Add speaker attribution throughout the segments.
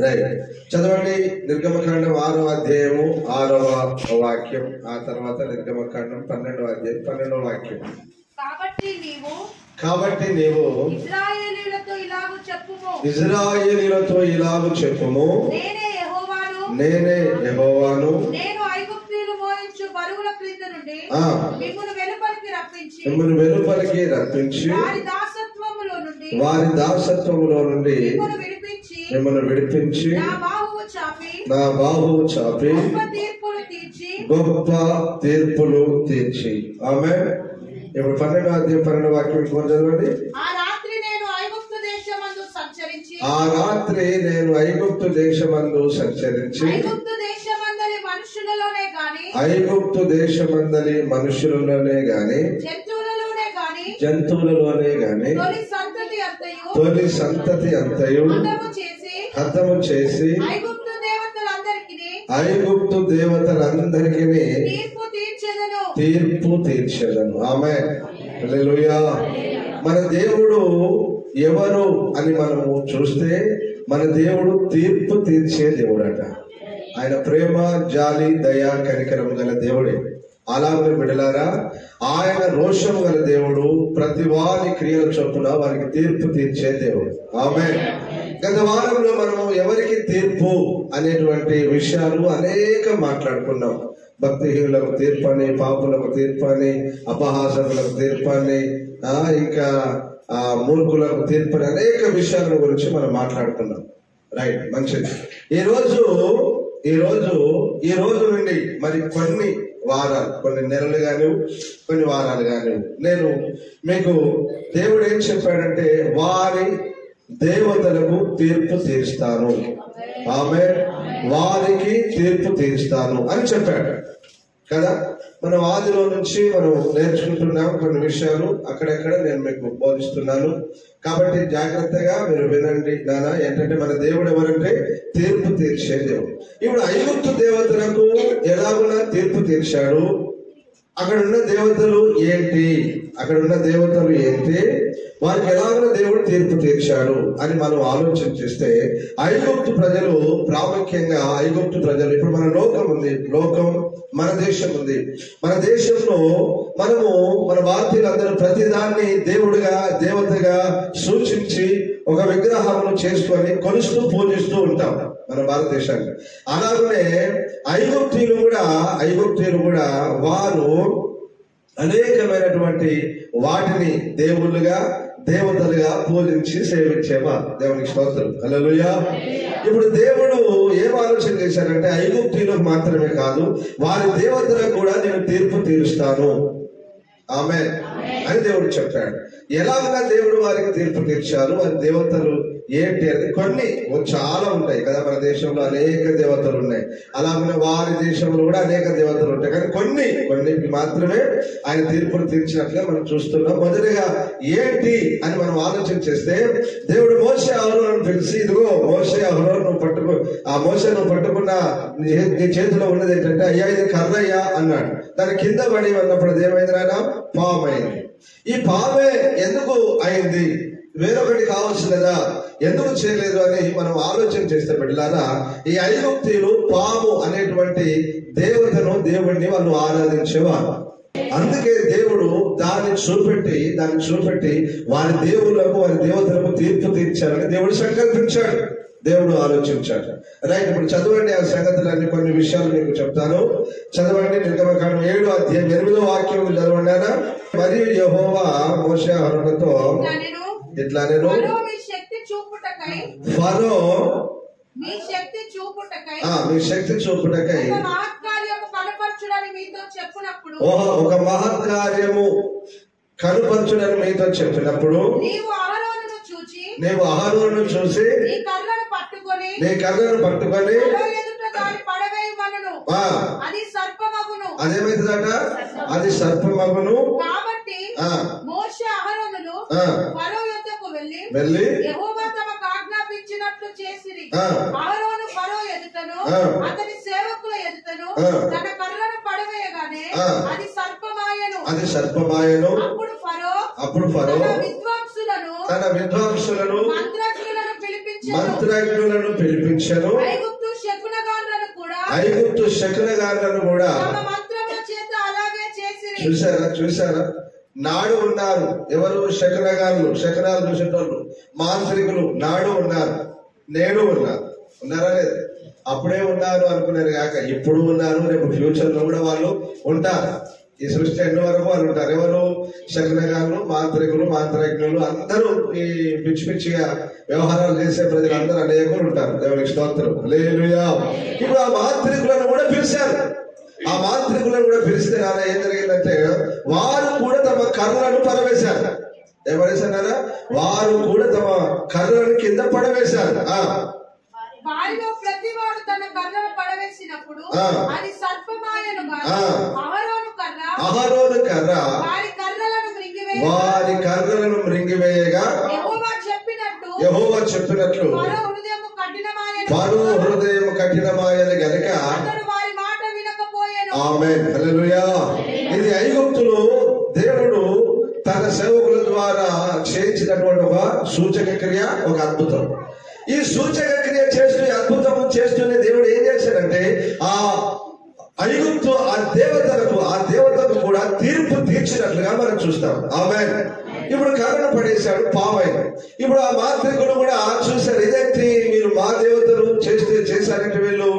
Speaker 1: Right, చదవండి. నిర్గమకాండం 6వ అధ్యాయము 6వ వాక్యం, ఆ తర్వాత నిర్గమకాండం 12వ అధ్యాయం 12వ వాక్యం. కాబట్టి నీవు ఇశ్రాయేలీయులతో ఇలాగు చెప్పుము, నేనే యెహోవాను, నేను ఐగుప్తీయులు మోయించు బరువుల క్రింద నుండి మిమ్మును వెలుపలికి రప్పించి వారి దాసత్వములో నుండి మిమ్మల్ని విడిపించి నా బాహువు చాపి గొప్ప తీర్పులు తీర్చి. ఆమేన్. ఇప్పుడు 12వ అధ్యాయం 12వ వాక్యం చదవండి. ఆ రాత్రి నేను ఐగుప్తు దేశమందు సంచరించి ఐగుప్తు దేశమందలి మనుషులలోనే గాని జంతువులలోనే గాని తొలి సంతతి అంతయు హతము చేసి ఐగుప్తు దేవతలందరికీ తీర్పు తీర్చెదను. ఆమేన్. హల్లెలూయా. మన దేవుడు ఎవరు అని మనము చూస్తే, మన దేవుడు తీర్పు తీర్చే దేవుడట. ఆయన ప్రేమ, జాలి, దయ, కనికరం గల దేవుడే. అలాగే బిడ్డలారా, ఆయన రోషం గల దేవుడు. ప్రతి వారి క్రియల చొప్పున వారికి తీర్పు తీర్చే దేవుడు. ఆమేన్. గత వారంలో మనము ఎవరికి తీర్పు అనేటువంటి విషయాలు అనేక మాట్లాడుకున్నాం. భక్తిహీనులకు తీర్పని, పాపులకు తీర్పని, అపహాసకులకు తీర్పని, ఇంకా మూర్ఖులకు తీర్పని, అనేక విషయాల గురించి మనం మాట్లాడుకున్నాం. రైట్, మంచిది. ఈ రోజు నుండి మరి కొన్ని వారాలు, కొన్ని నెలలు కాని, కొన్ని వారాలు కాని, నేను మీకు దేవుడు ఏం చెప్పాడంటే, వారి దేవతలకు తీర్పు తీరుస్తాను. ఆమేన్. వారికి తీర్పు తీరుస్తాను అని చెప్పాడు కదా. మనం ఆదిలో నుంచి మనం నేర్చుకుంటున్నాం కొన్ని విషయాలు, అక్కడెక్కడ నేను మీకు బోధిస్తున్నాను. కాబట్టి జాగ్రత్తగా మీరు వినండి నాన్న. ఏంటంటే మన దేవుడు ఎవరంటే తీర్పు తీర్చే దేవుడు. ఇప్పుడు ఐగుప్తు దేవతలకు ఎలాగున్నా తీర్పు తీర్చాడు. అక్కడున్న దేవతలు ఏంటి, వారికి ఎలాగో దేవుడు తీర్పు తీర్చాడు అని మనం ఆలోచన చేస్తే, ఐగుప్తు ప్రజలు ప్రాముఖ్యంగా ఇప్పుడు మన లోకం ఉంది, మన దేశం ఉంది. మన దేశంలో మనము మన భారతీయులందరూ ప్రతిదాన్ని దేవుడిగా, దేవతగా సూచించి ఒక విగ్రహమును చేసుకొని కొలుస్తూ పూజిస్తూ ఉంటాం మన భారతదేశాన్ని. అలాగనే ఐగుప్తీయులు కూడా వారు అనేకమైనటువంటి వాటిని దేవుళ్ళుగా, దేవతలుగా పూజించి సేవించేవారు. దేవునికి స్తోత్రం. హల్లెలూయా. ఇప్పుడు దేవుడు ఏం ఆలోచన చేశాడంటే, ఐగుప్తీయులకు మాత్రమే కాదు, వారి దేవతలకు కూడా నేను తీర్పు తీరుస్తాను. ఆమేన్ అని దేవుడు చెప్పాడు. ఎలాగైనా దేవుడు వారికి తీర్పు తీర్చారు. వారి దేవతలు ఏంటి అని కొన్ని చాలా ఉంటాయి కదా. మన దేశంలో అనేక దేవతలు ఉన్నాయి. అలాగే వారి దేశంలో కూడా అనేక దేవతలు ఉంటాయి. కానీ కొన్నికి మాత్రమే ఆయన తీర్పును తీర్చినట్లుగా మనం చూస్తున్నాం. మొదటిగా ఏంటి అని మనం ఆలోచన చేస్తే, దేవుడు మోషే అహరోనును పిలిచి, ఇదిగో మోషే, అహరోను నువ్వు పట్టుకున్న నీ చేతిలో ఉన్నది ఏంటంటే, అయ్యా ఇది కర్రయ్యా అన్నాడు. దాని కింద పడి ఉన్నప్పుడు అదేమైంది నాయన? పాము అయింది. ఈ పామే ఎందుకు అయింది? వేరొకటి కావచ్చు కదా, ఎందుకు చేయలేదు అని మనం ఆలోచన చేస్తే బిడ్డలారా, ఈ ఐగుప్తీయులు పాము అనేటువంటి దేవుడిని వాళ్ళు ఆరాధించేవారు. అందుకే దేవుడు దాన్ని చూపెట్టి వారి దేవుళ్లకు, వారి దేవతలకు తీర్పు తీర్చాలని దేవుడు సంకల్పించాడు, దేవుడు ఆలోచించాడు. రైట్, ఇప్పుడు చదవండి ఆ సంగతులన్నీ, కొన్ని విషయాలు మీకు చెప్తాను. చదవండి. నిర్గమకాండం 7వ అధ్యాయం 8వ వాక్యం చదవండి. మరియు యెహోవా మోషే అహరోనుతో ఇట్లా నేను ఫరో మీ శక్తి చూపుటకై ఒక మహత్కార్యము కనపరచుడని మీతో చెప్పినప్పుడు నీవు అహరోనును చూసి నీ కర్రను పట్టుకొని అదేమైతుందట? అది సర్పమగును. కాబట్టి మోషే అహరోనులు ఫరో యొద్దకు వెళ్ళి యెహోవా తమకు ఆజ్ఞాపించినట్లు చేసిరి. అహరోను ఫరో ఎదుటను అతని సేవకుల ఎదుటను తన కర్రను పడవేయగానే అది సర్పమాయెను. అప్పుడు ఫరో తన విద్వాంసులను మంత్రజ్ఞులను పిలిపించి పిలిపించెను. ఐగుప్తు శకునగారులను కూడా చూసారా నాడు ఉన్నారు. ఎవరు? శకునగారులు, శకునాలు చూసేటోళ్ళు, మాంత్రికులు నాడు ఉన్నారు, నేడు ఉన్నారు. ఉన్నారా లేదు? అప్పుడే ఉన్నారు అనుకున్నారు కాక ఇప్పుడు ఉన్నారు, రేపు ఫ్యూచర్ లో కూడా వాళ్ళు ఉంటారు. ఈ సృష్టి ఎండ్ వరకు వాళ్ళు ఉంటారు. ఎవరు? శకునగారులు, మాంత్రికులు అందరూ ఈ పిచ్చి పిచ్చిగా వ్యవహారాలు చేసే ప్రజలందరూ అనేకులు ఉంటారు. దేవునికి స్తోత్రం. హల్లెలూయా. ఇప్పుడు ఆ మాంత్రికులను కూడా పిలిచారు. ఆ మాంత్రికులను కూడా పిలిస్తే నాన్న ఏం జరిగిందంటే వారు కూడా తమ కర్రలను పడవేశారు. ఏం పడేశారు? వారు కూడా తమ కర్రలను కింద పడవేశారు.
Speaker 2: వారిలో ప్రతి వాడు తన కర్రను పడవేసినప్పుడు అది సర్పమాయను
Speaker 1: అహరోను కర్ర వారి కర్రలను మృంగివేయగా యెహోవా చెప్పినట్లు ఫరో హృదయం కఠినమాయని గనుక ఆమేన్. హల్లెలూయా. ఇది ఐగుప్తులో దేవుడు తన సేవకుల ద్వారా చేయించినటువంటి ఒక సూచక క్రియ, ఒక అద్భుతం. ఈ సూచక క్రియ చేస్తూ అద్భుతం చేస్తూనే దేవుడు ఏం చేశాడంటే ఆ ఐగుప్తు ఆ దేవతకు కూడా తీర్పు తీర్చినట్లుగా మనం చూస్తాం. ఆమేన్. ఇప్పుడు కర్రను పడేశాడు, పావైన. ఇప్పుడు ఆ మాంత్రికులు కూడా చూశారు, ఇదేంటి మీరు మా దేవతలు చేశారంటే వీళ్ళు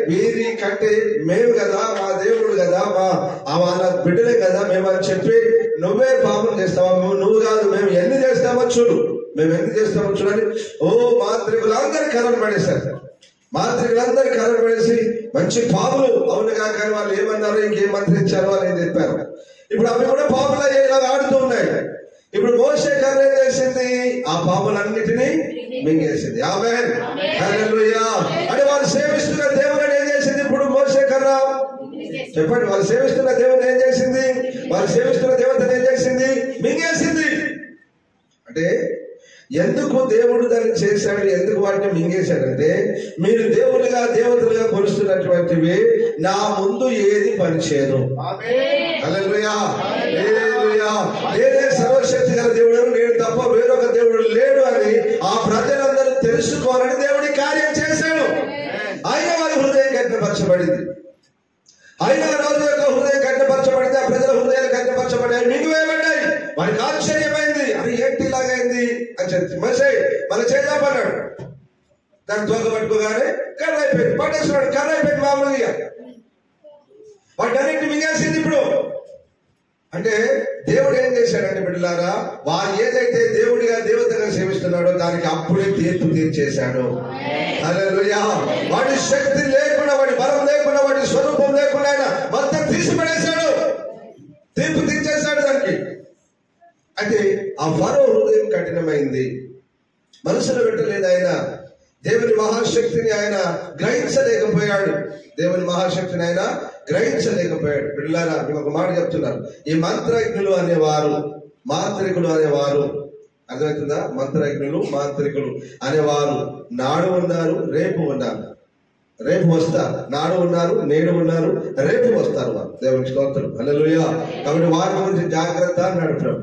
Speaker 1: వీరి కంటే మేము కదా, మా దేవుడు కదా, మా బిడ్డలే కదా మేము అని చెప్పి నువ్వే పాపం చేస్తావా? నువ్వు కాదు, మేము ఎన్ని చేస్తామో చూడు, మేము ఎన్ని చేస్తామో చూడని మాంత్రికులందరూ కర్రను పడేశారు. మాంత్రికులందరూ కర్రను పడేసి మంచి పాపులు అవునుగా, కానీ వాళ్ళు ఏమన్నారు, ఇంకేం మంత్రించారు వాళ్ళు ఏం చెప్పారు. ఇప్పుడు అవి కూడా పాపులు ఇలా ఆడుతూ ఉన్నాయి. ఇప్పుడు మోషే కర్ర ఏం చేసింది? ఆ పాపులన్నిటినీ మింగేసింది. ఆమేన్. హల్లెలూయా. అంటే వాళ్ళు సేవిస్తున్న దేవుడు ఏం చేసింది? ఇప్పుడు మోషే కర్ర చెప్పండి, వాళ్ళు సేవిస్తున్న దేవుడు ఏం చేసింది? వాళ్ళు సేవిస్తున్న దేవతను ఏం చేసింది? మింగేసింది. అంటే ఎందుకు దేవుడు దాన్ని చేశాడు, ఎందుకు వాటిని మింగేశాడంటే మీరు దేవులుగా దేవతలుగా కొలుస్తున్నటువంటివి నా ముందు ఏది పనిచేయదు. హల్లెలూయా. నేనే సర్వశక్తి గల దేవుడు, నేను తప్ప వేరొక దేవుడు లేడు అని ఆ ప్రజలందరూ తెలుసుకోవాలని దేవుడి కార్యం చేశాడు. ఆయన వారి హృదయం కఠినపరచబడింది. అయినా రోజు యొక్క హృదయం కఠినపరచబడింది. ఆ ప్రజల హృదయాలు కఠినపరచబడ్డాయి, మింగివేయబడ్డాయి. వారికి ఆశ్చర్యమైంది, అది ఏంటి ఇలాగైంది అని చెప్పి మనిషి మన చేద్దామన్నాడు. దాన్ని తోక పట్టుకోగానే కర్ర అయిపోయింది, పట్టేస్తున్నాడు. కర్ర అయిపోయింది మామూలుగా. వాటి అన్నింటిని మింగేసింది. ఇప్పుడు అంటే దేవుడు ఏం చేశాడంటే బిడ్డలారా, వారు ఏదైతే దేవుడిగా దేవతగా సేవిస్తున్నాడో దానికి అప్పుడే తీర్పు తీర్చేశాడు. హల్లెలూయా. వాడి శక్తి లేకుండా, వాడి బలం లేకుండా, వాడి స్వరూపం లేకుండా ఆయన మొత్తం తీసిపడేశాడు, తీర్పు తీర్చేశాడు దానికి. అయితే ఆ ఫరో హృదయం కఠినమైంది, మనసులో పెట్టలేదు. ఆయన దేవుని మహాశక్తిని ఆయన గ్రహించలేకపోయాడు. దేవుని మహాశక్తిని ఆయన గ్రహించలేకపోయాడు. పిల్లారా, మీకు ఒక మాట చెప్తున్నారు. ఈ మాంత్రికులు అనేవారు అర్థమవుతుందా? మాంత్రికులు అనేవారు నాడు ఉన్నారు, రేపు ఉన్నారు, రేపు వస్తారు. నాడు ఉన్నారు, నేడు ఉన్నారు, రేపు వస్తారు. వారు దేవునికి స్తోత్రం. హల్లెలూయా. కాబట్టి వారి గురించి జాగ్రత్త అన్నాడు ప్రభు.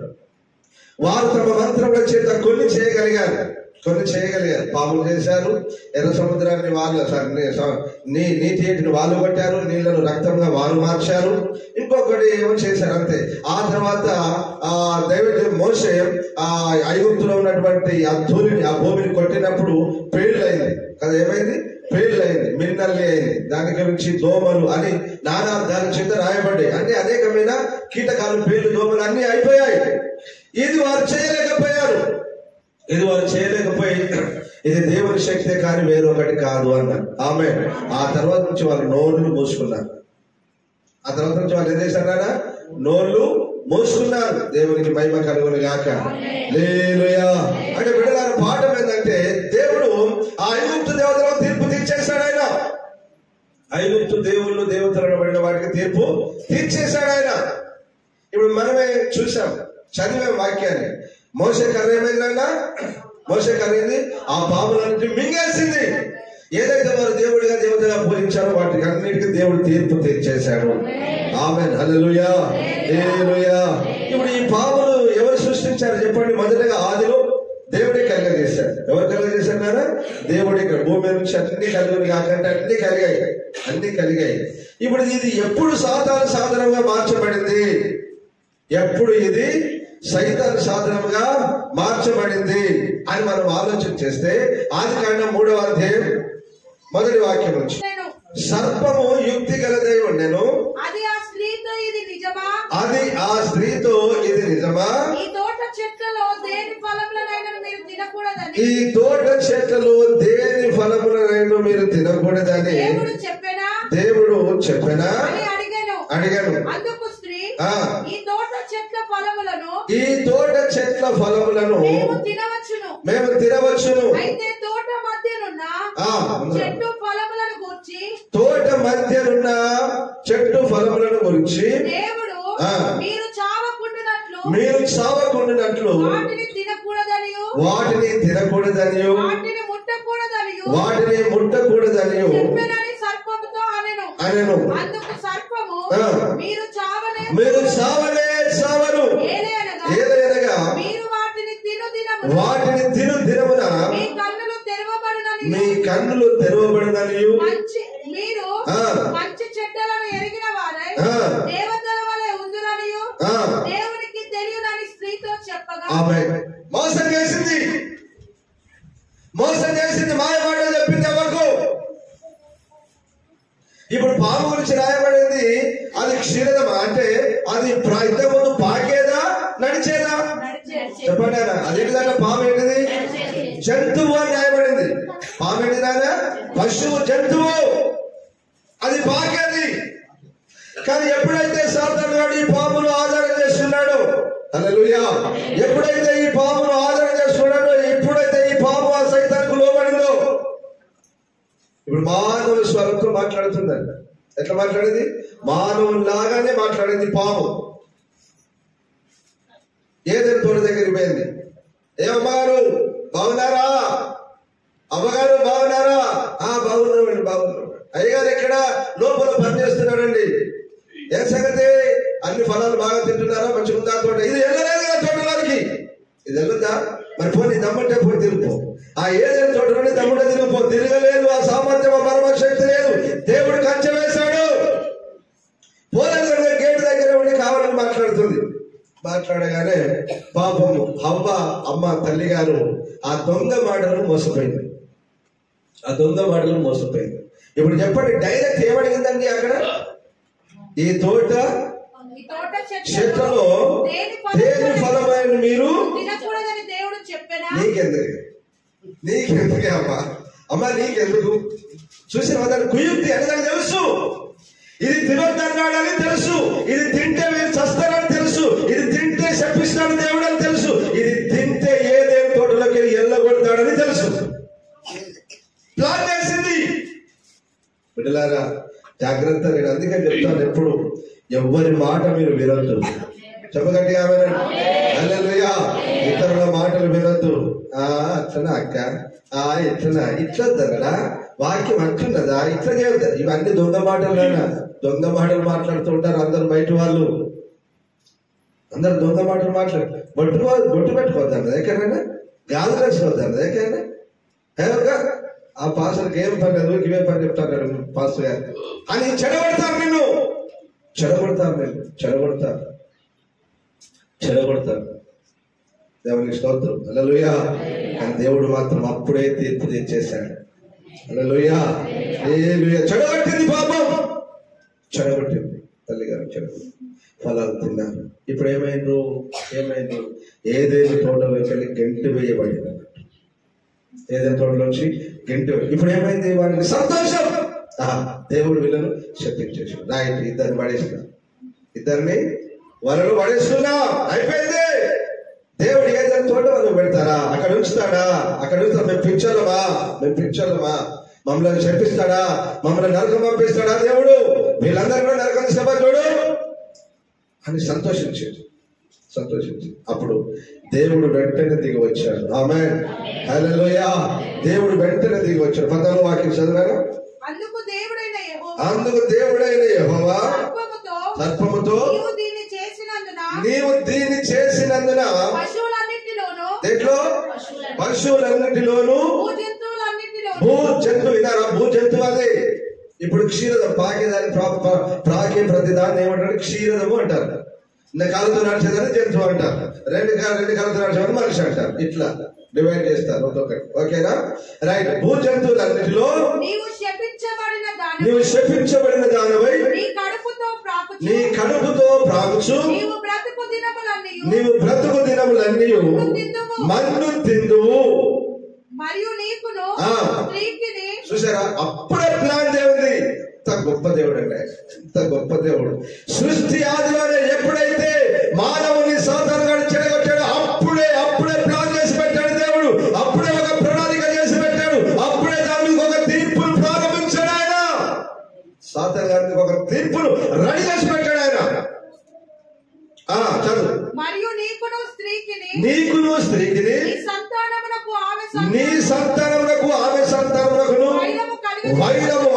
Speaker 1: వారు తమ మంత్రముల చేత కొన్ని చేయగలిగారు. పాములు చేశారు, ఎర్ర సముద్రాన్ని వాళ్ళు నీటి ఏటిని వాళ్ళు కొట్టారు, నీళ్లను రక్తంగా వాళ్ళు మార్చారు. ఇంకొకటి ఏమో చేశారు అంతే. ఆ తర్వాత ఆ దైవజనుడు మోషే ఆ ఐగుప్తులో ఉన్నటువంటి ఆ ధూళిని, ఆ భూమిని కొట్టినప్పుడు పేర్లు అయింది కదా. ఏమైంది? పేర్లు అయింది, మిన్నల్లి అయింది. దాని గురించి దోమలు అని నానా దాని చేత రాయబడ్డాయి. అంటే అనేకమైన కీటకాలు, పేర్లు, దోమలు అన్ని అయిపోయాయి. ఇది వారు చేయలేకపోయారు. ఇది దేవుని శక్తే కానీ వేరొకటి కాదు అన్నారు. ఆమేన్. ఆ తర్వాత నుంచి వాళ్ళు నోర్లు మూసుకున్నారు. ఏం చేశారా? నోర్లు మూసుకున్నారు. దేవునికి మహిమ కలుగును గాక. హల్లెలూయా. అంటే బిడ్డలారా, పాఠం ఏంటంటే దేవుడు ఆ ఐగుప్తు దేవతలకు తీర్పు తీర్చేశాడు. ఆయన ఐగుప్తు దేవుళ్ళు దేవతలను పడిన వాటికి తీర్పు తీర్చేశాడు ఆయన. ఇప్పుడు మనమే చూసాం, చదివాం వాక్యాన్ని. మోషే కర్ర ఏమైందన్నా? మోషే కర్ర ఆ పాములన్నింటినీ మింగేసింది. ఏదైతే వారు దేవుడిగా దేవతగా పూజించారో వాటికి అన్నిటికీ దేవుడు తీర్పు తీర్చేశాడు. ఆమేన్. హల్లెలూయా. హల్లెలూయా. ఇప్పుడు ఈ పాములు ఎవరు సృష్టించారు చెప్పండి? మొదటగా ఆదిలో దేవుడే కలుగజేశాడు. ఎవరు కలుగజేశారా? దేవుడు. ఇక్కడ భూమి నుంచి అన్ని కలుగులు కాకంటే అన్ని కలిగాయి. ఇప్పుడు ఇది ఎప్పుడు సాతాను సాధనంగా మార్చబడింది? ఎప్పుడు ఇది సైతాను సాధనంగా మార్చబడింది అని మనం ఆలోచన చేస్తే ఆదికాండం 3వ అధ్యాయం 1వ వాక్యం నుంచి, సర్పము యుక్తి గల దేవుడు నేను,
Speaker 2: అది ఆ స్త్రీతో ఇది నిజమా?
Speaker 1: ఈ తోట చెట్లలో
Speaker 2: దేని ఫలములనైనా మీరు తినకూడదని
Speaker 1: దేవుడు చెప్పెనా? అడిగాను.
Speaker 2: అందుకు స్త్రీ, ఈ తోట చెట్ల ఫలములను మేము తినవచ్చును. అయితే తోట మధ్యనున్న చెట్టు ఫలములను గురించి దేవుడు మీరు చావకుండునట్లు వాటిని తినకూడదనియు వాటిని ముట్టకూడదనియు అనెను. అందుకు సర్పము, మీరు చావరు, ఏలయనగా మీరు వాటిని తిను దినమున మీ కన్నులు తెరవబడుననియు మీరు మంచి చెడ్డలను ఎరిగిన వారై దేవతల వలె ఉందురనియు దేవునికి తెలియనని స్త్రీతో చెప్పగా, మోసం చేసింది, మాయమాటలు చెప్పింది ఎవరికి? ఇప్పుడు పాము గురించి రాయబడింది. అది క్షీరదమా అంటే అది ఇంతకుముందు పాకేదా నడిచేదా? చెప్పండి ఆయన. అదేంటిదంటే పాము ఏంటిది? జంతువు అని రాయబడింది. పాము ఏంటిదా? పశువు, జంతువు. అది పాకేది. కానీ ఎప్పుడైతే సాతాను గాడు ఈ పామును ఆధారం చేస్తున్నాడు, హల్లెలూయా, ఎప్పుడైతే ఈ పామును ఆధారం చేస్తున్నాడో, ఎప్పుడైతే ఈ పాము ఆ సైతానికి లోబడిందో, ఇప్పుడు మానవుల స్వరంతో మాట్లాడుతుందండి. ఎట్లా మాట్లాడేది? మానవులాగానే మాట్లాడింది పాము. ఏదైనా తోట దగ్గరికి పోయింది. అమ్మగారు బాగున్నారా? అమ్మగారు బాగున్నారా? బాగున్నామండి, బాగున్నాం. అయ్యగారు ఎక్కడ? లోపల పనిచేస్తున్నాడండి. ఏ సంగతి? అన్ని ఫలాలు బాగా తింటున్నారా? మంచిగా ఉందా తోట? ఇది వెళ్ళలేదు కదా తోటలోనికి. ఇది వెళ్ళొద్దా? మరి పోనీ దమ్మంటే పోయి తిరుపో. ఆ ఏదైనా తోటలోనే దమ్ముంటే తిరుపో. తిరగలేదు. ఆ సామర్థ్యం, ఆ పరమశక్తి లేదు. దేవుడు కంచె వేశాడు. పోలేదు గేటు దగ్గర ఉండి కావాలని మాట్లాడగానే పాపం హవ్వ అమ్మ తల్లి గారు ఆ దొంగ మాటలు మోసపోయింది. ఇప్పుడు చెప్పండి, డైరెక్ట్ ఏమడిగిందండి అక్కడ? ఈ తోట చెట్లలో దేని ఫలమైన మీరు తినకూడదని దేవుడు చెప్పానా?
Speaker 1: నీకెందుకే అమ్మా నీకెందుకు? చూసిన దాని కుయుక్తి అని నాకు తెలుసు. ఇది తినొద్దన్నాడని తెలుసు. ఇది తింటే మీరు చస్తారని తెలుసు. ఇది తింటే శపిస్తాడు దేవుడు అని తెలుసు. ఇది తింటే ఏదేం తోటలోకి ఎల్లగొడతాడని తెలుసు. ప్లాన్ చేసింది. బిడ్డలారా జాగ్రత్త. నేను అందుకని చెప్తాను, ఎప్పుడు ఎవ్వరి మాట మీరు వినొద్దు. చెప్పగట్టిగా హల్లెలూయా. ఇతరుల మాటలు వినొద్దు. అట్లనా అక్క, ఇట్లనా, ఇట్లా కదా వాక్యం అంటున్నదా, ఇట్లా చేయొద్దు. ఇవన్నీ దొంగ మాటలు మాట్లాడుతూ ఉంటారు అందరు. బయట వాళ్ళు అందరు దొంగ మాటలు బొట్టు పెట్టుకోవద్దాం ఎక్కడైనా, గాజులు వేసుకోవద్దాం ఎక్కడైనా. ఆ పాస్టర్కి ఏం పని లేదు, ఇవే పని చెప్తాను పాస్టర్ గారు అని చెడగొడతారు. నిన్ను చెడగొడతారు. దేవునికి స్తోత్రం, హల్లెలూయా. కానీ దేవుడు మాత్రం అప్పుడే తీర్పు తెచ్చేశాడు. హల్లెలూయా. చెడగొట్టింది పాపం, చెడగొట్టింది తల్లిగారు, చెడగొట్టింది. ఫలాలు తిన్నారు. ఇప్పుడు ఏమైందో ఏదైనా తోటలోకి వెళ్ళి గెంటు వేయబడింది. ఏదైనా తోటలోంచి గెంటు. ఇప్పుడు ఏమైంది? వాడికి సంతోషం. దేవుడు వీళ్ళను శపించేసాడు. రైట్, ఇద్దరిని వలలో పడేస్తున్నా, అయిపోయింది. దేవుడు ఏదైనా తోట వాళ్ళు పెడతారా? అక్కడ ఉంచుతాడా? మేము పిచ్చోళ్ళమా? మమ్మల్ని శపిస్తాడా? మమ్మల్ని నరకం పంపిస్తాడా దేవుడు? వీళ్ళందరూ కూడా నరకం శపథుడు అని సంతోషించి అప్పుడు దేవుడు వెంటనే దిగి వచ్చాడు. ఆమేన్, హల్లెలూయా. దేవుడు వెంటనే దిగి వచ్చాడు. 14వ వాక్యం చదివారు. అందుకు దేవుడైన యెహోవా సర్పముతో నీవు దీన్ని చేసినందున
Speaker 2: పశువులన్నిటిలోను భూ జంతువు వినారా, భూ జంతువు అదే. ఇప్పుడు క్షీరదం పాకేదాన్ని ప్రాకే ప్రతిదాన్ని ఏమంటారు? క్షీరదము అంటారు. కాళ్ళతో నడిచేదాన్ని జంతువు అంటారు. రెండు కాళ్ళతో నడిచేవాడిని మనిషి అంటారు. ఇట్లా డివైడ్ చేస్తారు ఒక్కొక్కటి. ఓకేనా? రైట్. భూ జంతువులన్నిటిలో నీవు శపించబడిన దానివై నీ కడుపుతో ప్రాకుచు నీవు బ్రతుకు దినములన్నీ మన్ను తిందువు. చూసారా, అప్పుడే ప్లాన్ దేవుడి. ఎంత గొప్ప దేవుడు అండి, ఎంత గొప్ప దేవుడు. సృష్టి ఆదిలోనే ఎప్పుడైతే మానవుని సాతాను గారు చెడగొట్టాడు, అప్పుడే ప్లాన్ చేసి పెట్టాడు దేవుడు. అప్పుడే ఒక ప్రణాళిక చేసి పెట్టాడు. అప్పుడే దాని మీద ఒక తీర్పును ప్రారంభించాడు ఆయన. సాతాను గారికి ఒక తీర్పును రెడీ చేసి పెట్టాడు ఆయన. చదువు. మరియు నీకును స్త్రీకిని నీ సంతానమునకు ఆమె సంతానమునకును వైరము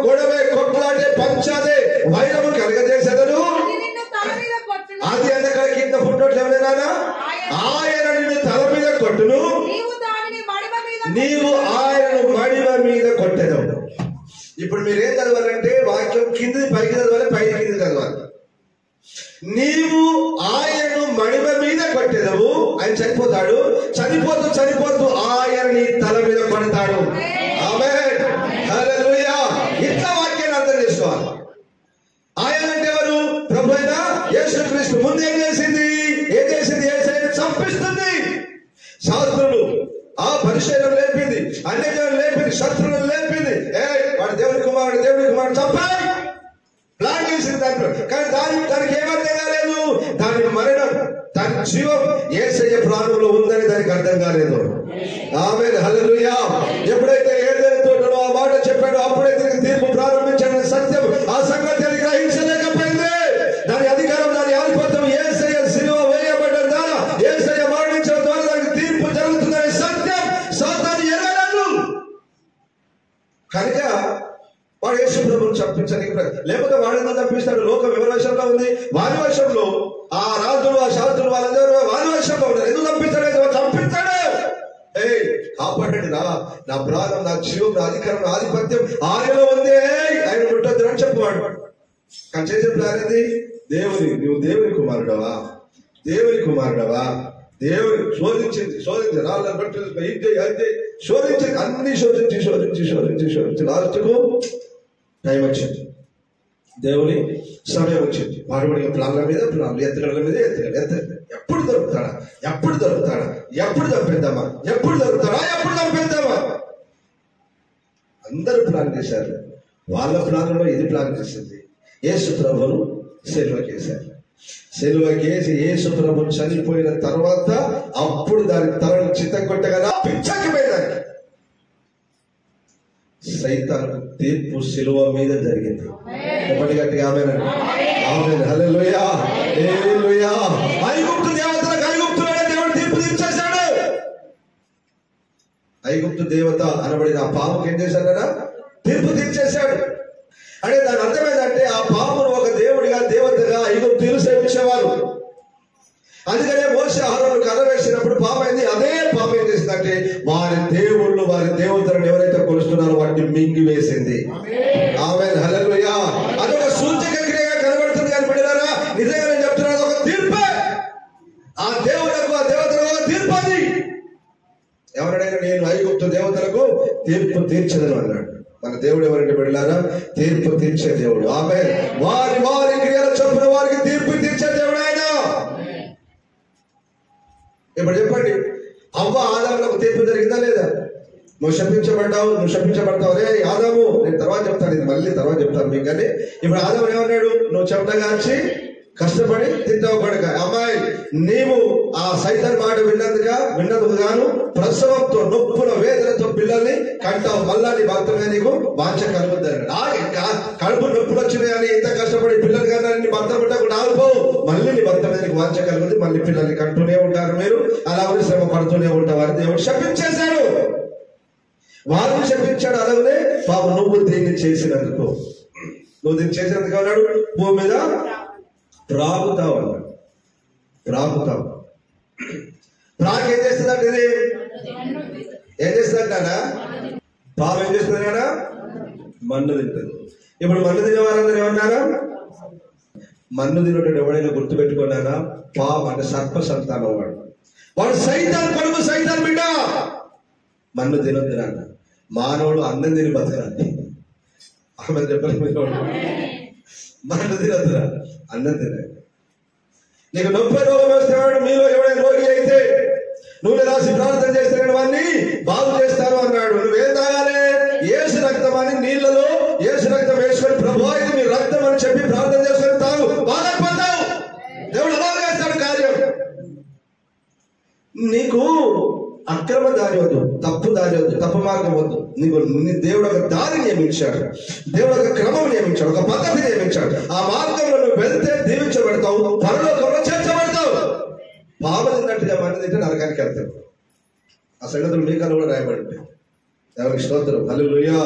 Speaker 2: గొడవే కొట్లాడే పంచాదే వైరము కలగజేసేదను. అది అనగా కింద ఫుట్నోట్లు ఏమైనా ఆయన నిన్ను తల మీద కొట్టును, నీవు ఆయనను మడిమ మీద కొట్టెదవు. ఇప్పుడు మీరేం చదవాలంటే వాక్యం కింది పైకి చదవాలి, పైకి కింది చదవాలి. నీవు ఆయనను మడిమ మీద కొట్టెదవు. ఆయన చనిపోతూ ఆయన నీ తల మీద కొడతాడు. ఆమేన్, హల్లెలూయా. ఇట్లా వాక్యాన్ని అర్థం చేసుకోవాలి. ఆయన అంటే ఎవరు? ప్రభు అయిన యేసుక్రీస్తు. ముందు ఏం చేసింది? యేసయ్యను చంపిస్తుంది. శాస్త్రులు ఆ పరిశీలన లేపింది, అన్యజనులు లేపింది, శత్రువులను లేపింది. వాడు దేవుని కుమారుడు చంపాయి ప్లాన్ చేసింది దాంట్లో. కానీ దానికి ఏమర్థం కాలేదు. దాని మరణం, దాని జీవం యేసయ్య ప్రాణంలో ఉందని దానికి అర్థం కాలేదు. ఆమేన్, హల్లెలూయా. ఎప్పుడైతే ఏదైనా తోటలో ఆ మాట చెప్పాడో అప్పుడే దీనికి తీర్పు ప్రారంభించాడని సత్యం ఆ సంగతి అది గ్రహించలేకపోయింది. దాని అధికారం, దాని ఆధిపత్యం యేసయ్య శిలువ వేయబడ్డం ద్వారా, యేసయ్య మరణించడం ద్వారా దానికి తీర్పు జరుగుతుందని సత్యం సాతాను ఎరగలేదు. కనుక వాడు యేసు ప్రభువును చంపించడానికి లేకపోతే వాడిని చంపిస్తాడు. లోకం ఎవరి వశంలో ఉంది? వారి వశంలో. ఆ రాజులు, ఆ శాస్త్రులు వాళ్ళందరూ వారి వశంలో ఉన్నారు. ఎందుకు చంపించాడు? కాపాడండి నా ప్రాణం, నా జీవం, నా అధికారం, నా ఆధిపత్యం ఆయనలో ఉంది, ఆయన ముట్టొద్దు అని చెప్పవాడు. కానీ చేసే ప్లాన్ ఏంది? నువ్వు దేవుని కుమారుడవా, దేవుని శోధించింది రాళ్ళ బట్టి శోధించింది, అన్ని శోధించి లాస్ట్కు టైం వచ్చింది, దేవుని సమయం వచ్చింది. వాడు ప్లాన్ల మీద ప్లాన్లు, ఎత్తుగడల మీద ఎత్తుగడ. ఎప్పుడు దొరుకుతాడా, ఎప్పుడు చంపేద్దామా, ఎప్పుడు చంపేద్దామా. అందరూ ప్లాన్ చేశారు. వాళ్ళ ప్లాన్లో ఇది ప్లాన్ చేసింది. యేసు ప్రభువును సిలువకేసి యేసు ప్రభువు చనిపోయిన తర్వాత అప్పుడు దాని తలను చిత్తగొట్టగా పిచ్చకపోయేదాన్ని. సైతాను తీర్పు సిలువ మీద జరిగింది. ఒకటి గట్టిగా ఆమేన్, హల్లెలూయా, హల్లెలూయా. ఐగుప్తు దేవతలకు ఐగుప్తులోనే దేవుడు తీర్పు తీర్చేశాడు. ఐగుప్తు దేవత అనబడిన ఆ పాముకి ఏం చేశాడన్నా? తీర్పు తీర్చేశాడు. అంటే దాని అర్థం ఏంటంటే ఆ పామును ఒక దేవుడిగా, దేవతగా ఐగుప్తీయులు సేవించేవారు. అందుకనే మోషే అహరోను కర్ర వేసినప్పుడు పాము అయింది. అదే పాము ఏం చేసిందంటే వారి దేవుళ్ళు, వారి దేవతలను ఎవరైతే కొలుస్తున్నారో వాటిని మింగి వేసింది. ఆమేన్, హల్లెలూయా. అదొక సూచక క్రియగా కనబడుతుంది. కానీ బిడ్డలారా, నిజంగా నేను చెప్తున్నాను, ఒక తీర్పే. ఆ దేవులకు, ఆ దేవతలకు ఒక తీర్పు అది. ఎవరైనా నేను ఐగుప్తు దేవతలకు తీర్పు తీర్చదని అన్నాడు. మన దేవుడు ఎవరంటే బిడ్డలారా? తీర్పు తీర్చే దేవుడు. ఆమేన్. వారి క్రియల చొప్పున వారికి తీర్పు తీర్చే దేవుడు ఆయన. ఇప్పుడు చెప్పండి, అవ్వ ఆదాములకు తీర్పు జరిగిందా లేదా? నువ్వు శపించబడతావు రే ఆదాము. నేను తర్వాత చెప్తాను, ఇది మళ్ళీ తర్వాత చెప్తాను మీకు. కానీ ఇప్పుడు ఆదాము ఏమన్నాడు? నువ్వు చెమటగార్చి కష్టపడి తింటావు కనుక అమ్మాయి, నీవు ఆ సైతాన్ మాట విన్నందుకు గాను ప్రసవంతో, నొప్పుల వేదనతో పిల్లల్ని కంటావు. మళ్ళా నీ భర్తగా నీకు వాంఛ కలుగుద్దని. కడుపు నొప్పులు వచ్చినాయని ఇంత కష్టపడి పిల్లలు కానీ నీ భర్త పుట్టకుండా ఆగిపోవు. మళ్ళీ నీ భర్త మీద నీకు వాంఛ కలుగుతుంది, మళ్ళీ పిల్లల్ని కంటూనే ఉంటారు. మీరు అలా శ్రమ పడుతూనే ఉంటారు. దేవుడు శపించేశాడు, వారిని శపించాడు. అలాగనే పాపం నువ్వు దీన్ని చేసినందుకు అన్నాడు, భూమి మీద ప్రాగుతావు అన్నాడు. ప్రాకేం చేస్తుందంటే ఏం చేస్తుందంటారా? పాము ఏం చేస్తుంది కదా? మన్ను తింటుంది. ఇప్పుడు మన్ను తినే వారందరూ ఏమన్నారా? మన్ను తినేటప్పుడు ఎవడైనా గుర్తుపెట్టుకున్నారా? పాము అంటే సర్ప సంతానం వాడు సైతాన్ కొడుకు, సైతాన్ బిడ్డ. మన్ను తినొద్దు నాన్న. మానవుడు అన్నం తిని బతకాలి. ఆమె చెప్పలేదు, మన్ను తినొద్దురా, అన్నం తినాలి. నీకు నొప్పి రోగం వస్తే మీలో ఎవడైనా రోగి అయితే నూనె రాసి ప్రార్థన చేస్తే వాడిని బాగు చేస్తాను అన్నాడు. నువ్వేం తాగాలి? యేసు రక్తం అని నీళ్లలో యేసు రక్తం వేసుకొని ప్రభు ఇది మీ రక్తం అని చెప్పి ప్రార్థన చేసుకొని తాగు, బాధపడతావు. దేవుడు బాగా చేస్తాడు కార్యం. నీకు అక్రమ దారి వద్దు, తప్పు దారి వద్దు, తప్పు మార్గం వద్దు. నీకు దేవుడు ఒక దారి నియమించాడు, దేవుడు ఒక క్రమం నియమించాడు, ఒక పద్ధతి నియమించాడు. ఆ మార్గంలో నువ్వు వెళ్తే దీవించబడతావు, పరలోకంలో చేర్చబడతావు. పాపం తిన్నట్టుగా మన్ను తింటే నరకానికి వెళ్తావు. ఆ సంగతులు మీకన్నా కూడా రాయబడి ఎవరికి స్తోత్రం, హల్లెలూయా.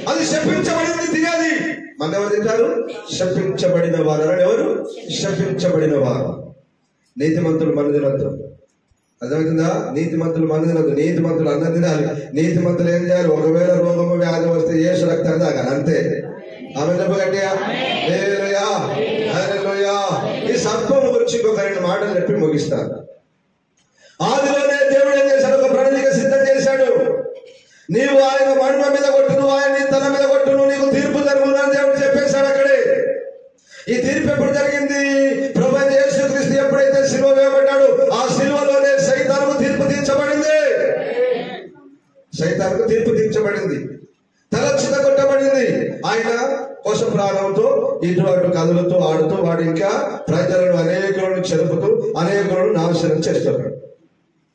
Speaker 2: అది శపించబడింది తినేది. మన ఎవరు తింటారు? శపించబడిన వారు. ఎవరు? శపించబడిన వారు. నీతిమంతులు మన్ను తినొద్దు. అర్థమవుతుందా? నీతిమంతులు మన్ను తినొద్దు, నీతిమంతులు అన్నం తినాలి. నీతిమంతులు ఏం చేయాలి? ఒకవేళ రోగము వ్యాధి వస్తే యేసు రక్తం తాగాలి, అంతే. ఆమె చెప్పు గట్టిగా, హల్లెలూయా, హల్లెలూయా. ఈ సర్పం గురించి ఇంకొక 2 మాటలు చెప్పి ముగిస్తాను. ఆదిలోనే దేవుడు ఏం చేశాడు? ఒక ప్రణాళిక సిద్ధం చేశాడు. నీవు ఆయన మన్మ మీద కొట్టును, ఆయన తన మీద కొట్టును, నీకు తీర్పు జరుగుతుందని దేవుడు చెప్పేశాడు అక్కడే. ఈ తీర్పు ఎప్పుడు జరిగింది? ప్రభువైన యేసుక్రీస్తు ఎప్పుడైతే సిలువ వేయబడ్డాడు, ఆ సిలువలోనే సైతానుకు తీర్పు తీర్చబడింది. సైతానుకు తీర్పు తీర్చబడింది, తల చితగొట్టబడింది. ఆయన కోస ప్రాణంతో ఇటు అటు కదులుతూ ఆడుతూ వాడు ఇంకా ప్రజలను అనేకులను చెరుపుతూ అనేకులను నాశనం చేస్తున్నాడు.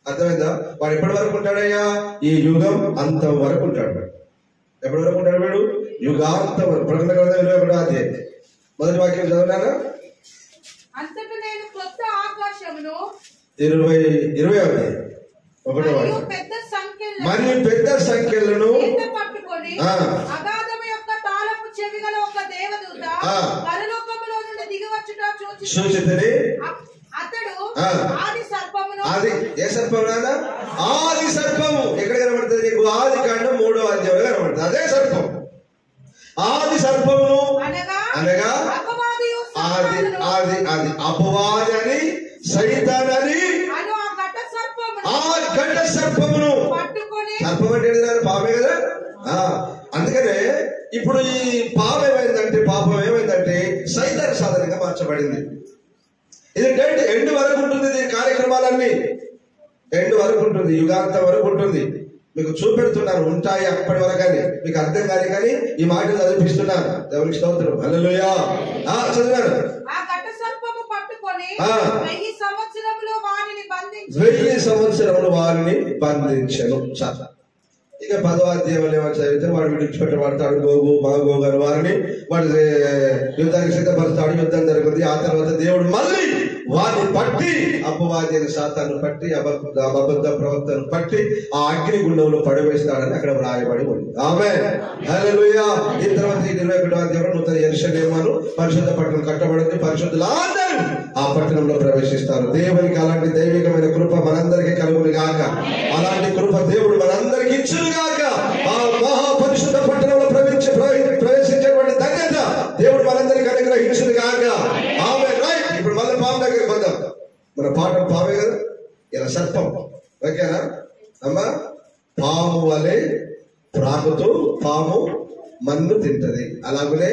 Speaker 2: అర్థమైందా? వాడు ఎప్పటి వరకు ఉంటాడయ్యా? ఈ యుగం అంతం వరకు ఉంటాడు. ఎప్పటి వరకు ఉంటాడు వీడు? యుగాంతం వరకు. ప్రకటన గ్రంథం 21వ అధ్యాయం మొదటి వాక్యం చదివినారా? 20వ అధ్యాయం 1వ వాక్యం. మరియు పెద్ద సంఖ్యలను సూచితని. అది ఏ సర్పం నాదా? ఆది సర్పము. ఎక్కడ కనబడుతుంది నీకు? ఆది కాండం 3వ అధ్యాయంలో కనబడుతుంది. అదే సర్పం. ఆది సర్పమును అనగా ఆది అపవాది అని, సైతాన్ అని ఆ ఘట సర్పమును. సర్పం అంటే పాపే కదా. అందుకనే ఇప్పుడు ఈ పాపం ఏమైందంటే సైతాన్ సాధనంగా మార్చబడింది. ఇది ఎండ్ వరకు ఉంటుంది. దీని కార్యక్రమాలన్నీ ఎండ్ వరకు ఉంటుంది, యుగాంతం వరకు ఉంటుంది. మీకు చూపెడుతున్నాను, ఉంటాయి అప్పటి వరకు అని. మీకు అర్థం కాదు కానీ ఈ మాటలు చదివిస్తున్నాను. దేవునికి స్తోత్రం, హల్లెలూయా. చదివాను. 1000 సంవత్సరములు వారిని బంధించను. చాలా. ఇక 10వ అధ్యాయంలో ఏమో చదివితే వాడు విడిచిపెట్టబడతాడు. గోగు మాగోగు అని వారిని వాడు యుద్ధానికి సిద్ధపరుస్తాడు. యుద్ధం జరుగుతుంది. ఆ తర్వాత దేవుడు మళ్ళీ వారిని పట్టి, అపవాది సాతాను పట్టి, అబద్ధ ప్రవక్తను పట్టి ఆ అగ్ని గుండంలో పడవేస్తాడని అక్కడ వ్రాయబడి ఉంది. ఆమేన్, హల్లెలూయా. ఈ తర్వాత 21వ అధ్యాయంలో నూతన యెరూషలేమును పరిశుద్ధ పట్టణం కట్టబడింది. పరిశుద్ధులందరూ ఆ పట్టణంలో ప్రవేశిస్తారు. దేవునికి అలాంటి దైవికమైన కృప మనందరికీ కలుగును గాక. అలాంటి కృప దేవుడు మనందరికి ఇచ్చును గాక. ఆ మహాపరిశుద్ధ పట్టణంలో ప్రవేశించేటువంటి ధన్యత దేవుడు మనందరికి అనుగ్రహించును గాక. ఆమేన్. రైట్. ఇప్పుడు మళ్ళీ పాము దగ్గరికి వద్దాం. మన పాట పామే కదా, ఇలా సర్పం. ఓకేనా అమ్మా? పాము వలె ప్రాకుతూ పాము మన్ను తింటది. అలాగనే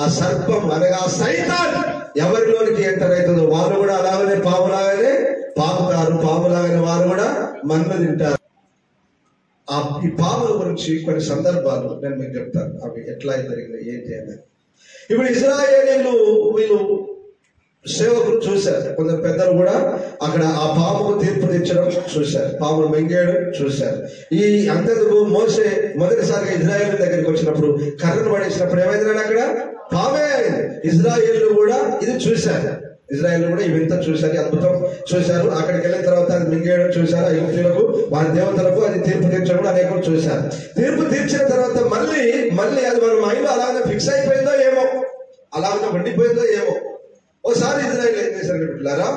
Speaker 2: ఆ సర్పం అనగా సైతాన్ ఎవరిలోనికి ఎంటర్ అవుతుందో వారు కూడా అలాగనే పాములాగానే పాముతారు. పాములాగానే వారు కూడా మన్ను తింటారు. ఈ పాముల గురించి కొన్ని సందర్భాలు నేను మీకు చెప్తాను, అవి ఎట్లా జరిగినాయి ఏంటి అని. ఇప్పుడు ఇశ్రాయేలీయులు వీళ్ళు సేవకులు చూశారు. కొందరు పెద్దలు కూడా అక్కడ ఆ పాముకు తీర్పు తెచ్చడం చూశారు, పామును మింగేయడం చూశారు. ఈ అంతకు మోసే మొదటిసారిగా ఇజ్రాయేల్ దగ్గరికి వచ్చినప్పుడు కర్రను పడేసినప్పుడు ఏమైందంటే అక్కడ పామే అయింది. ఇజ్రాయేల్ కూడా ఇది చూశారు. ఇజ్రాయేల్ కూడా ఇవంతా చూశారు, అద్భుతం చూశారు. అక్కడికి వెళ్ళిన తర్వాత అది మింగేయడం చూశారు. ఐగుప్తీయులకు వారి దేవతలకు అది తీర్పు తీర్చడం అనేకలు చూశారు. తీర్పు తీర్చిన తర్వాత మళ్ళీ అది మన మైండ్ అలాగే ఫిక్స్ అయిపోయిందో ఏమో, అలాగే ఉండిపోయిందో ఏమో. ఓసారి ఇజ్రాయేల్ ఏం చేశారు బిడ్డలారా,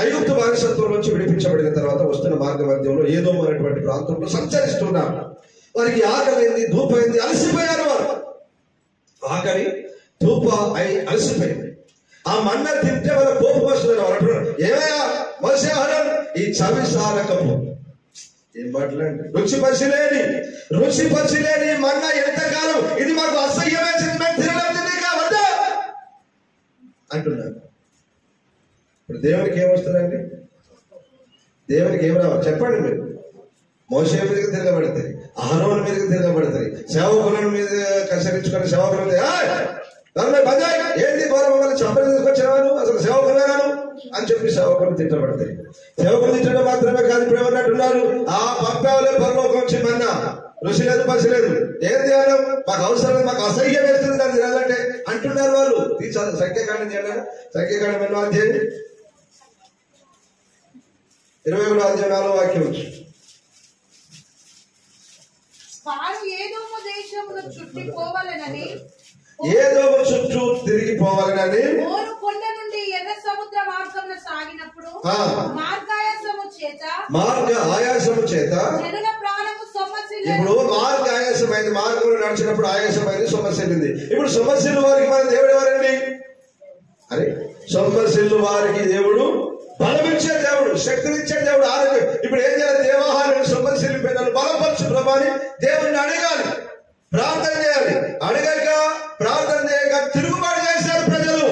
Speaker 1: ఐగుప్తు బానిసత్వం నుంచి విడిపించబడిన తర్వాత వస్తున్న మార్గ మధ్యంలో ఏదో అనేటువంటి ప్రాంతంలో సంచరిస్తున్నారు. వారికి ఆకలింది, ధూపైంది, అలసిపోయారు. వారు ఆకలి ధూప అయి అలసిపోయింది. ఆ మన్న తింటే వాళ్ళ కోపం వస్తుంది. వారు అంటున్నారు, ఏమయ్యా మోసే ఆహారం ఈ చవిసారకము, ఏం మాట్లాడండి, రుచి పసిలేని మన్న ఎంతకాలం ఇది మాకు అసహ్యమేసింది, మేము తినలేదు కావద్దా అంటున్నారు. ఇప్పుడు దేవునికి ఏమొస్తుందండి? దేవునికి ఏం రావాలి చెప్పండి మీరు? మోషే మీదకి తిరగబడతాయి, అహరోను మీదకి తిరగబడతాయి, సేవకులను మీద కసరించుకుని సేవకులు ఏంటి గౌరవం చంపలు తీసుకొచ్చేవారు, అసలు సేవకులేనాను అని చెప్పి సేవకులు తిట్టబడతాయి. సేవకులు తిట్టడం మాత్రమే కాదు, ఇప్పుడు ఏమన్నట్టున్నారు, ఆ పంపేవాళ్ళే పరలోకం వచ్చి మన్నా రుచి లేదు పసి లేదు, ఏం ధ్యానం మాకు అవసరం లేదు, మాకు అసహ్యం వేస్తుంది దాన్ని తినాలంటే అంటున్నారు వాళ్ళు. తీసారు సంఖ్యాకాండం చేయాలి, సంఖ్యాకాండం ఎన్నో అధ్యాయం 21వ అధ్యాయం 4వ వాక్యం. ఏదోము చుట్టూ తిరిగిపోవాలని
Speaker 3: కొండ నుండి ఎర్ర సముద్ర మార్గంలో సాగినప్పుడు
Speaker 1: మార్గ ఆయాసము చేత
Speaker 3: జనుల ప్రాణము సొమ్మసిల్లి.
Speaker 1: ఇప్పుడు మార్గ ఆయాసమైంది, మార్గంలో నడిచినప్పుడు ఆయాసమైంది, సొమ్మసిల్లింది. ఇప్పుడు సొమ్మసిల్లు వారికి మన దేవుడు ఎవరండి? అరే సొమ్మసిల్లు వారికి దేవుడు బలమిచ్చే దేవుడు, శక్తినిచ్చే దేవుడు, ఆరోగ్యం. ఇప్పుడు ఏం చేయాలి? దేవాహారాన్ని సొమ్మసిల్లి పిల్లలు బలపరచు ప్రభాని దేవుణ్ణి అడగాలి, ప్రార్థన చేయాలి. అడగక ప్రార్థన చేయక తిరుగుబాటు చేశారు ప్రజలు.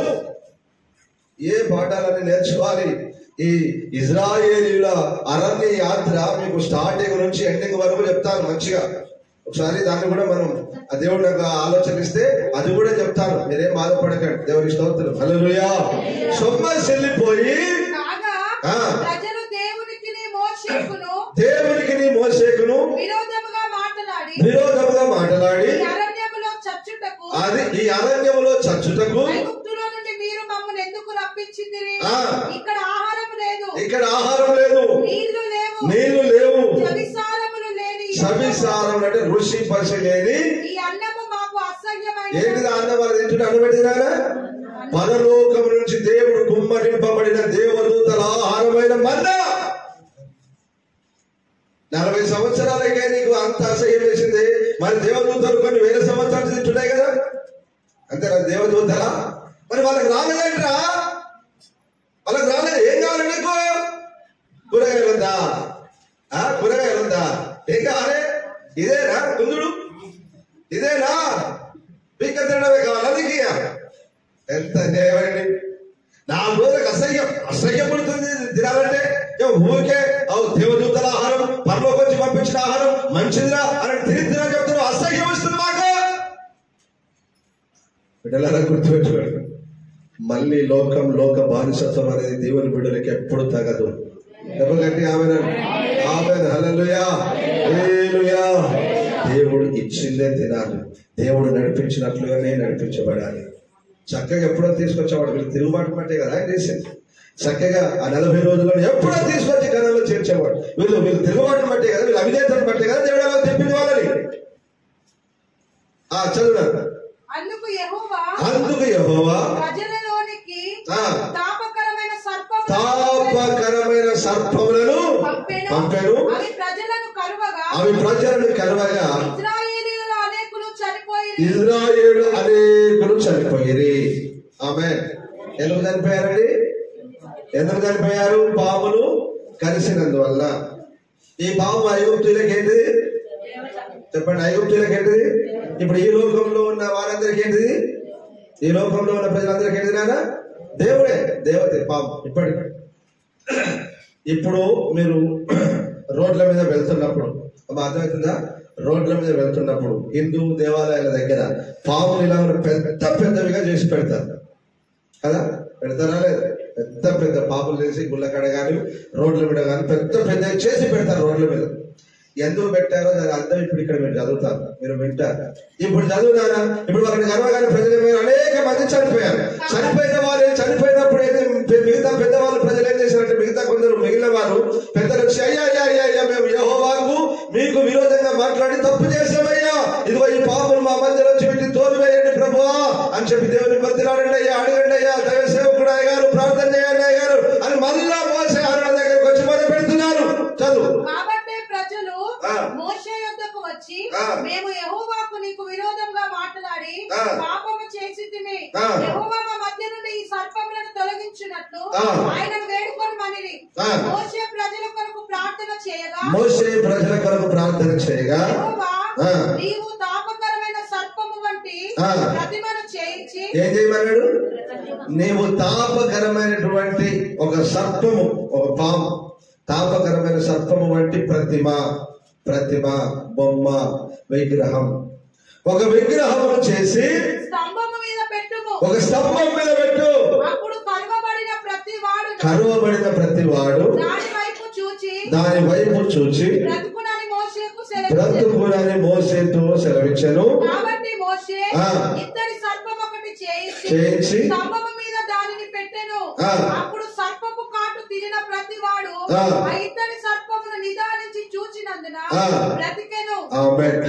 Speaker 1: ఏ పాఠాలని నేర్చుకోవాలి? ఈ ఇజ్రాయేలీల అరణ్య యాత్ర మీకు స్టార్టింగ్ నుంచి ఎండింగ్ వరకు చెప్తాను మంచిగా. ఒకసారి దాన్ని కూడా మనం ఆ దేవుడు నాకు ఆలోచనిస్తే అది కూడా చెప్తాను, మీరేం బాధపడకండి. దేవుని స్తోత్రం, హల్లెలూయా. సొమ్మసిల్లిపోయి దేవునికి మోషేకును విరోధముగా మాట్లాడి అది ఈ అరణ్యములో చచ్చుటకు
Speaker 3: ఇక్కడ
Speaker 1: ఆహారం లేదు, నీళ్లు లేవు, సవిసారం అంటే రుచి పసి లేని ఏంటిది అన్నం వాళ్ళు తింటుంటే అన్నం పెట్టినారా? పరలోకం నుంచి దేవుడు కుమ్మరింపబడిన దేవదూతల ఆహారమైన మన్నా. 40 సంవత్సరాలకే నీకు అంత అసహ్యం వేసింది, మరి దేవదూతలు కొన్ని వేల సంవత్సరాలు తింటున్నాయి కదా, అంతేనా? దేవదూతల మరి వాళ్ళకి రాలేదంటరా, వాళ్ళకి రాలేదు. ఏం కావాలి నీకు? కూరగాయలుందా? కూరగాయలుందా? ఏం కావాలి? ఇదేనా కుందుడు? ఇదేనా పీక తినడమే కావాలా నీకు? ఎంత అన్యాయమండి! 4 రోజులకు అసహ్యం పుడుతుంది తినాలంటే. ఊరికే దేవదూతల ఆహారం, పరలోకం నుంచి పంపించిన ఆహారం మంచిదిరా అని తిరిగిరా చెప్తున్నావు, అసహ్యం వస్తుంది మాకు. బిడ్డలారా గుర్తుపెట్టుకోండి, మళ్ళీ లోక బానిసత్వం అనేది దేవుని బిడ్డలకి ఎప్పుడు తగదు. ఎవరికంటే ఆమెన్ హల్లెలూయా హల్లెలూయా. దేవుడు ఇచ్చిందే తినాలి, దేవుడు నడిపించినట్లుగానే నడిపించబడాలి. చక్కగా ఎప్పుడో తీసుకొచ్చేవాడు, వీళ్ళు తిరుగుబాటు పట్టే కదా ఆయన చేసింది. చక్కగా ఆ 40 రోజుల్లో ఎప్పుడో తీసుకొచ్చి గణంలో చేర్చేవాడు. వీళ్ళు తిరుగుబాటు పట్టే కదా, వీళ్ళు అవినేతను పట్టే కదా దేవుడు అలా తెప్పింది వాళ్ళని. చదువు. అందుకు యెహోవా ప్రజలలోనికి తాపకరమైన సర్పములను పంపెను, అవి ప్రజలను కరువగా ఇజ్రాయేలు అనేకులు చనిపోయిరి. ఆమేన్. ఎందుకు చనిపోయారండి? ఎందుకు చనిపోయారు? పాములు కలిసినందువల్ల. ఈ పాము ఐగుప్తులకి ఏంటిది చెప్పండి? ఐగుప్తులకి ఏంటిది? ఇప్పుడు ఈ లోకంలో ఉన్న వారందరికీ ఏంటిది? ఈ లోకంలో ఉన్న ప్రజలందరికీ ఏంటిది నాన్న? దేవుడే, దేవతే పాము. ఇప్పుడు మీరు రోడ్ల మీద వెళ్తున్నప్పుడు అర్థమవుతుందా? రోడ్ల మీద వెళ్తున్నప్పుడు హిందూ దేవాలయాల దగ్గర పాములు ఇలా పెద్దవిగా చేసి పెడతారు కదా, పెడతారా లేదు? పెద్ద పాములు చేసి గుళ్ళకడ కానీ రోడ్ల మీద కానీ పెద్ద చేసి పెడతారు రోడ్ల మీద. ఎందుకు పెట్టారో దాని అర్థం ఇప్పుడు ఇక్కడ మీరు చదువుతారు, మీరు వింటారు. ఇప్పుడు చదువుతారా? ఇప్పుడు వాళ్ళని గర్వగానే ప్రజల మీద అనేక మంది చనిపోయారు. చనిపోయిన వారు చనిపోయినప్పుడు మిగతా పెద్దవాళ్ళు ప్రజలు ఏం చేశారంటే, మిగతా కొందరు మిగిలిన వారు పెద్దలు వచ్చి అయ్యా మేము యెహోవాకు మీకు విరోధంగా మాట్లాడి తప్పు చేసామయ్యా, ఇదిగో ఈ పాపను మా మధ్యలో వచ్చి పెట్టి తోలువేయండి ప్రభువా అని చెప్పి దేవుని బతిలాడండి అయ్యా, అడగండి అయ్యా, దైవ సేవకుడు అయ్యారు, ప్రార్థన చేయండి అయ్యారు అని మళ్ళా
Speaker 3: ఆయనను వేడుకొని మనిరి. మోషే ప్రజల కొరకు ప్రార్థన చేయగా యెహోవా, నీవు తాపకరమైన సర్పము వంటి ప్రతిమను చేయించి
Speaker 2: ఏం చేయమన్నాడు? నీవు తాపకరమైనటువంటి ఒక సర్పము, ఒక పాము, తాపకరమైన సర్పము వంటి ప్రతిమ, బొమ్మ, విగ్రహం, ఒక విగ్రహము చేసి
Speaker 3: స్తంభము మీద పెట్టుము.
Speaker 2: ఒక స్తంభం మీద పెట్టు.
Speaker 3: అప్పుడు కరువబడిన ప్రతి వాడు
Speaker 2: దాని వైపు చూచి బ్రతుకునని మోషేతో సెలవిచ్చెను.
Speaker 3: కాబట్టి మోషే ఇత్తడి సర్పం ఒకటి
Speaker 2: చేయించి
Speaker 3: స్తంభము మీద దానిని పెట్టెను. అప్పుడు సర్పపు కాటు తిరిగిన ప్రతి వాడు ఆ ఇత్తడి సర్పమును నిదానించి చూచినందున బ్రతికెను.
Speaker 2: ఆమేన్.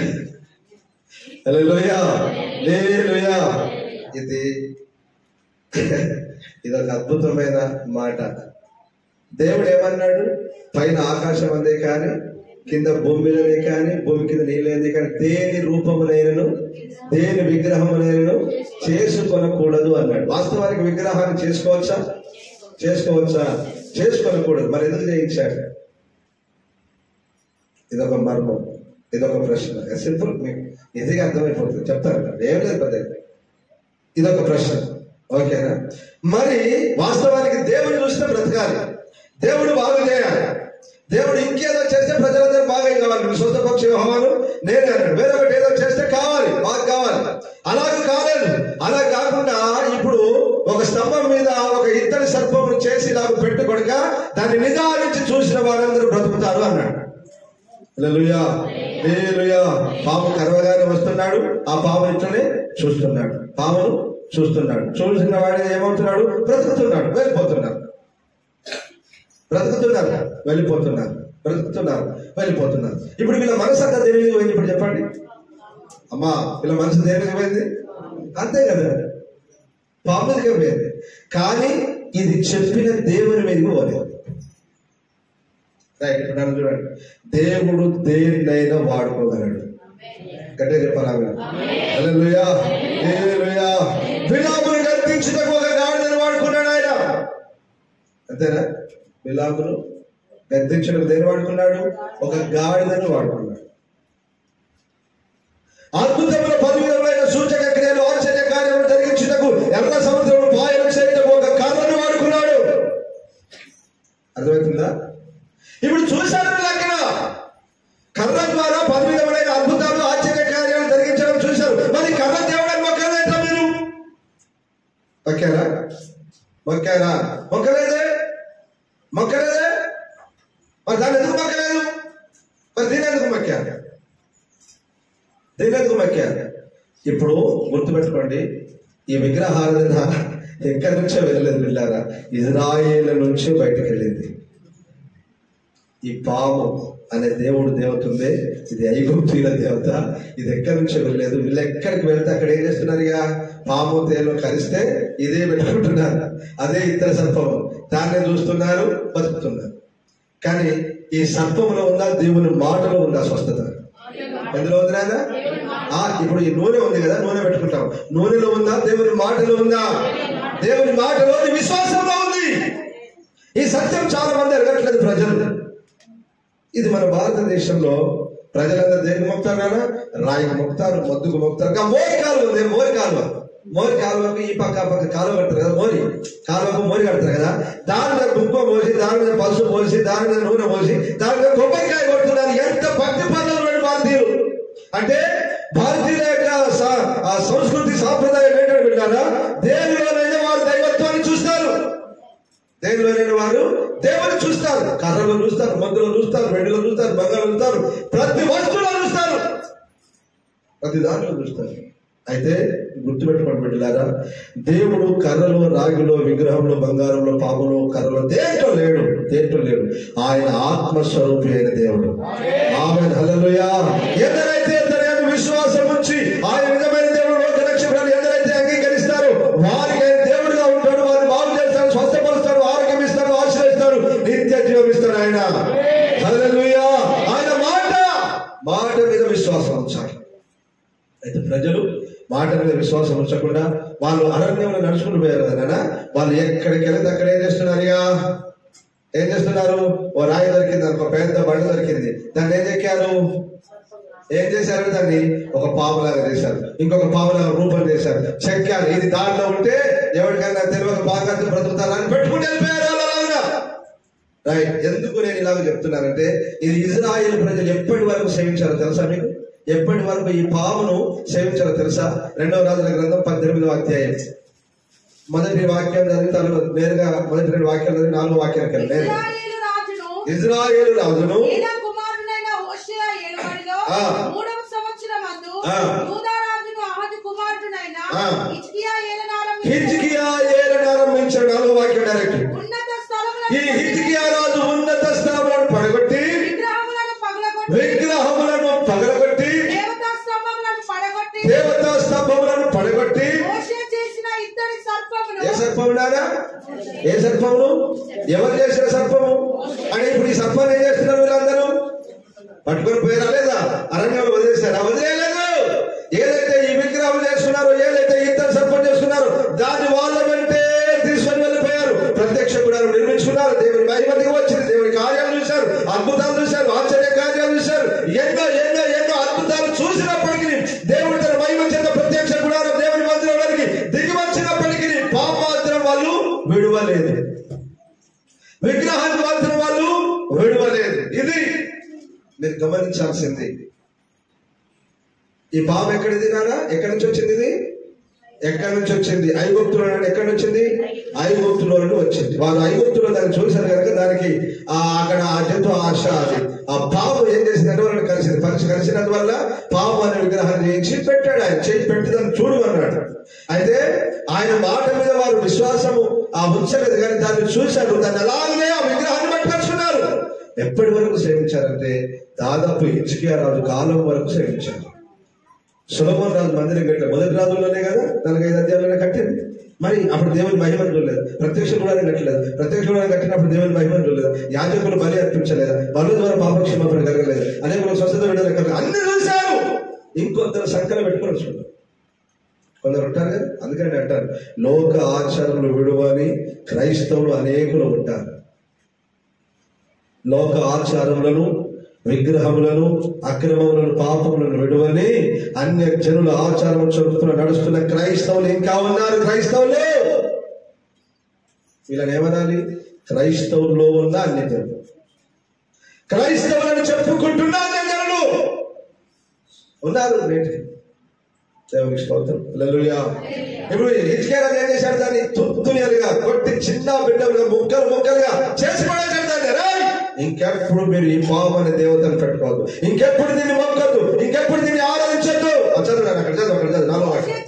Speaker 2: హల్లెలూయా, హల్లెలూయా. ఇదొక అద్భుతమైన మాట. దేవుడు ఏమన్నాడు? పైన ఆకాశం అందే కానీ, కింద భూమిలోనే కానీ, భూమి కింద నీళ్ళేందే కానీ దేని రూపమునైనను దేని విగ్రహమునైనను చేసుకొనకూడదు అన్నాడు. వాస్తవానికి విగ్రహాన్ని చేసుకోవచ్చా? చేసుకోనకూడదు. మరి ఎందుకు చేయించాడు? ఇదొక మర్మం, ఇదొక ప్రశ్న. సింపుల్, మీకు ఈజీగా అర్థమైపోతుంది. చెప్తారు, ఏం లేదు పెద్ద. ఇదొక ప్రశ్న, ఓకేనా? మరి వాస్తవానికి దేవుడు చూస్తే బ్రతకాలి, దేవుడు బాగు చేయాలి. దేవుడు ఇంకేదో చేస్తే ప్రజలందరూ బాగా కావాలి. మీ సొంత పక్షి వ్యవహారం నేనే అన్నాడు. వేరొకటి ఏదో చేస్తే కావాలి, బాగా కావాలి. అలాగే కాలేదు. అలా కాకుండా ఇప్పుడు ఒక స్తంభం మీద ఒక ఇత్తడి సర్పమును చేసి నాకు పెట్టుకొనక దాన్ని నిదానించి చూసిన వారందరూ బ్రతుకుతారు అన్నాడు. హల్లెలూయా, హల్లెలూయా. పాము కరవగానే వస్తున్నాడు, ఆ పాము ఇట్లనే చూస్తున్నాడు, పామును చూస్తున్నాడు. చూసిన వాడు ఏమవుతున్నాడు? బ్రతుకుతున్నాడు, వెళ్ళిపోతున్నాడు. ఇప్పుడు వీళ్ళ మనసు అంతా దేనికి పోయింది? ఇప్పుడు చెప్పండి అమ్మా, వీళ్ళ మనసు దేనికి పోయింది? అంతే కదా, పాము మీదకే పోయింది. కానీ ఇది చెప్పిన దేవుని మీదకి పోలేదు. రైట్, ఇప్పుడు నన్ను చూడండి. దేవుడు దేన్నైనా వాడుకోగలడు. గట్టిగా చెప్పాలి. హల్లెలూయా, హల్లెలూయా. బిలామును గద్దించుటకు ఒక గాడిదను వాడుకున్నాడు ఆయన. అంతేనా? బిలామును గద్దించడం దేని వాడుకున్నాడు? ఒక గాడిదను వాడుకున్నాడు. అద్భుతముల 10 విధములైన సూచక క్రియలు, ఆశ్చర్య కార్యములు జరిగించుటకు ఎర్ర సముద్రము పాయలు చేయటకు ఒక కర్రను వాడుకున్నాడు. అర్థమవుతుందా? ఇప్పుడు చూశారు అక్కడ కర్ర ద్వారా 10 విధములైన అద్భుతాలు, ఆశ్చర్య కార్యాలు జరిగించడం చూశారు. మరి కర్ర దేవుడని మొక్కలేదా? మీరు మొక్కారా? మొక్కలేదే. మరి దాన్ని ఎందుకు మొక్కలేదు? మరి దీని ఎందుకు మొక్కారు? ఇప్పుడు గుర్తుపెట్టుకోండి, ఈ విగ్రహారాధన ఎక్కడి నుంచో వెళ్ళలేదు వెళ్ళారా? ఇజ్రాయేల్ నుంచి బయటకు వెళ్ళింది. ఈ పాము అనే దేవుడు దేవత ఉంది, ఇది ఐగుప్తీయుల దేవత. ఇది ఎక్కడి నుంచో వెళ్ళలేదు. వీళ్ళు ఎక్కడికి వెళ్తే అక్కడ ఏం చేస్తున్నారు? ఇక పాము తేలు కలిస్తే ఇదే పెట్టుకుంటున్నారు, అదే ఇతర సర్పము, దాన్నే చూస్తున్నారు, బతుకుతున్నారు. కానీ ఈ సర్పంలో ఉందా? దేవుని మాటలో ఉందా స్వస్థత? ఎందులో ఉంది నాయన? ఇప్పుడు ఈ నూనె ఉంది కదా, నూనె పెట్టుకుంటాం. నూనెలో ఉందా? దేవుని మాటలో ఉందా? దేవుని మాటలో, విశ్వాసంలో ఉంది. ఈ సత్యం చాలా మంది అడగట్లేదు ప్రజలు. ఇది మన భారతదేశంలో ప్రజలందరూ దేనికి మొక్తారు కదా? రాయికి మొక్తారు, మొద్దుకు మొక్తారు. మోరి కాలువ ఉంది, మోరి కాలువకు ఈ పక్క కాలువ కడతారు కదా, కాలువకు మోరి కడతారు కదా. దాని మీద కుప్ప పోసి, దాని మీద పసుపు పోసి, దాని మీద నూనె పోసి, దాని మీద కొబ్బరికాయ కొడుతున్నారు. ఎంత భక్తి పనులు భారతీయులు అంటే! భారతీయుల యొక్క సంస్కృతి సాంప్రదాయం ఏంటంటే విన్నారా? దేవునిలోనైనా వారు దైవత్వాన్ని చూస్తారు, దేవునిలోనైనా వారు దేవుని చూస్తారు. కర్రలో చూస్తారు, మందులో చూస్తారు, వెండిలో చూస్తారు, బంగారం చూస్తారు, ప్రతి వస్తువులో చూస్తారు, ప్రతి దాంట్లో చూస్తారు. అయితే గుర్తుపెట్టుకోండి బిడ్డలారా, దేవుడు కర్రలో, రాగిలో, విగ్రహంలో, బంగారంలో, పాములో, కర్రలో దేంట్లో లేడు. ఆయన ఆత్మస్వరూపి అయిన దేవుడు. ఆమేన్, హల్లెలూయా. ఎందరైతే విశ్వాసం ఉంచి ఆయన నిజమైన దేవుడు, లోక నక్షత్రాలు ఎందరైతే అంగీకరిస్తారో వారికి ఆయన దేవుడుగా ఉంటాడు. వారిని బాగు చేస్తాడు, స్వస్థపరుస్తాడు, ఆరోగ్యం ఇస్తాడు, ఆశ్రయిస్తాడు, నిత్య జీవం ఇస్తాడు ఆయన. హల్లెలూయా. ఆయన మాట మీద విశ్వాసం ఉంచాలి. అయితే ప్రజలు
Speaker 1: మాట మీద విశ్వాసం ఉంచకుండా వాళ్ళు అరణ్యంలో నడుచుకుని పోయారు కదా. వాళ్ళు ఎక్కడికి వెళ్తే అక్కడ ఏం చేస్తున్నారు? ఓ రాయి దొరికింది, ఒక పెద్ద బండి దొరికింది, దాన్ని ఏం చేశారు? దాన్ని ఒక పాములాగా చేశారు, ఇంకొక పాములాగా రూపం చేశారు, చెక్కారు. ఇది దాంట్లో ఉంటే ఎవరికైనా తెలియక బాగా బ్రతుకుతారని పెట్టుకుని వెళ్ళిపోయారు అలాగా. రైట్. ఎందుకు నేను ఇలాగ చెప్తున్నానంటే, ఇది ఇజ్రాయేల్ ప్రజలు ఎప్పటి వరకు సేవించారో తెలుసా మీకు? ఎప్పటి వరకు ఈ పామును సేవించారో తెలుసా? 2వ రాజుల గ్రంథం 18వ అధ్యాయం మొదటి వాక్యం చదివితాను నేరుగా. మొదటి 2 వాక్యాలు చదివి 4వ వాక్యానికి వెళ్ళి, ఇజ్రాయేలు రాజును
Speaker 3: 3వ సంవత్సరమందు యూదా రాజును అహదు కుమారుడైన హిజ్కియా
Speaker 1: ఏలనారంభించాడు. 4వ వాక్యం డైరెక్ట్. ఈ హిజ్కియా రాజు ఉన్నత స్థలములను పడగొట్టి విగ్రహములను పగలగొట్టి దేవతా స్తంభములను పడగొట్టి ఏ సర్పమునారా? ఏ సర్పమును? ఎవరు చేసిన సర్పము అని? ఇప్పుడు ఈ సర్పాన్ని ఏం చేస్తున్నారు వీళ్ళందరూ? పట్టుకొని పోయారా లేదా? అరణ్యంలో వదిలేశారా? వదిలేదు. ఏదైతే ఈ విగ్రహం చేస్తున్నారో, ఏదైతే ఇద్దరు సర్పం చేస్తున్నారో దాన్ని వాళ్ళ వెంటే తీసుకొని వెళ్ళిపోయారు. ప్రత్యక్ష గుడారం నిర్మించుకున్నారు. దేవుని మహిమ దిగి వచ్చింది. దేవుని కార్యాలు చూశారు, అద్భుతాలు చూశారు, ఆశ్చర్య కార్యాలు చూశారు. ఎన్నో ఎన్నో ఎన్నో అద్భుతాలు చూసినప్పటికీ దేవుడి తన మహిమ చేత ప్రత్యక్ష గుడారం దేవుని మందిరానికి దిగి వచ్చినప్పటికీ పాపమాత్రం వాళ్ళు విడువలేదు, విగ్రహాన్ని మాత్రం వాళ్ళు విడువలేదు. ఇది మీరు గమనించాల్సింది. ఈ పాపం ఎక్కడిది నానా? ఎక్కడి నుంచి వచ్చింది? ఇది ఎక్కడి నుంచి వచ్చింది? ఐగుప్తులో. ఎక్కడి నుంచి వచ్చింది? ఐగుప్తులో నుండి వచ్చింది. వాళ్ళు ఐగుప్తులో దాన్ని చూశారు కనుక దానికి అక్కడ ఆ జంతు ఆశ, అది ఆ పాపం ఏం చేసిందంటే వాళ్ళని కలిసింది. కలిసినందువల్ల పాపం అనే విగ్రహాన్ని చేయించి పెట్టాడు. ఆయన చేసి పెట్టి దాన్ని చూడమన్నాడు. అయితే ఆయన మాట మీద వారు విశ్వాసము ఉంచలేదు, కానీ దాన్ని చూశారు. దాన్ని అలాగనే ఆ విగ్రహాన్ని పట్టుకొచ్చుకున్నారు. ఎప్పటి వరకు సేవించారంటే దాదాపు హిజ్కియా రాజు కాలం వరకు సేవించారు. సొలొమోను రాజు మందిరం కట్టారు. మొదటి రాజుల్లోనే కదా 4-5 అధ్యాయాల్లోనే కట్టింది. మరి అప్పుడు దేవుని మహిమను చూడలేదు, ప్రత్యక్ష గుడారం కట్టలేదు. ప్రత్యక్ష గుడారం కట్టినప్పుడు దేవుని మహిమను చూడలేదు, యాజకులు బలి అర్పించలేదు, బలు ద్వారా పాపక్షమాపణ కలగలేదు, అనేకులు స్వస్థత విడుదల కలగలేదు. అన్ని చూశారు. ఇంకొందరు సంఖ్యలో పెట్టుకొని వచ్చుకుంటారు. కొందరు ఉంటారు కదా, అందుకని అంటారు లోక ఆచారములు విడువని క్రైస్తవులు అనేకులు ఉంటారు. లోక ఆచారములను, విగ్రహములను, అక్రమములను, పాపములను విడువని అన్య జనుల ఆచారం చదువుతున్న నడుస్తున్న క్రైస్తవులు ఇంకా ఉన్నారు. క్రైస్తవులు వీళ్ళని ఏమనాలి? క్రైస్తవుల్లో ఉన్న అన్య జనులు. క్రైస్తవులను చెప్పుకుంటున్న అన్య జనులు ఉన్నారు. దేవునికి స్తోత్రం. హల్లెలూయా. ఇప్పుడు హిజ్కియా రాజు ఏం చేశాడు? దాన్ని తుత్తునియలుగా కొట్టి చిన్న బిడ్డలుగా ముక్కలు ముక్కలుగా చేసి పడేశాడు దాన్ని. ఇంకెప్పుడు మీరు ఈ పాపం అనే దేవతను పెట్టుకోవద్దు, ఇంకెప్పుడు దీన్ని మొక్కద్దు, ఇంకెప్పుడు దీన్ని ఆరాధించద్దు. చదువు అక్కడ చదువు, అక్కడ చదువు. 4వ వాక్యం.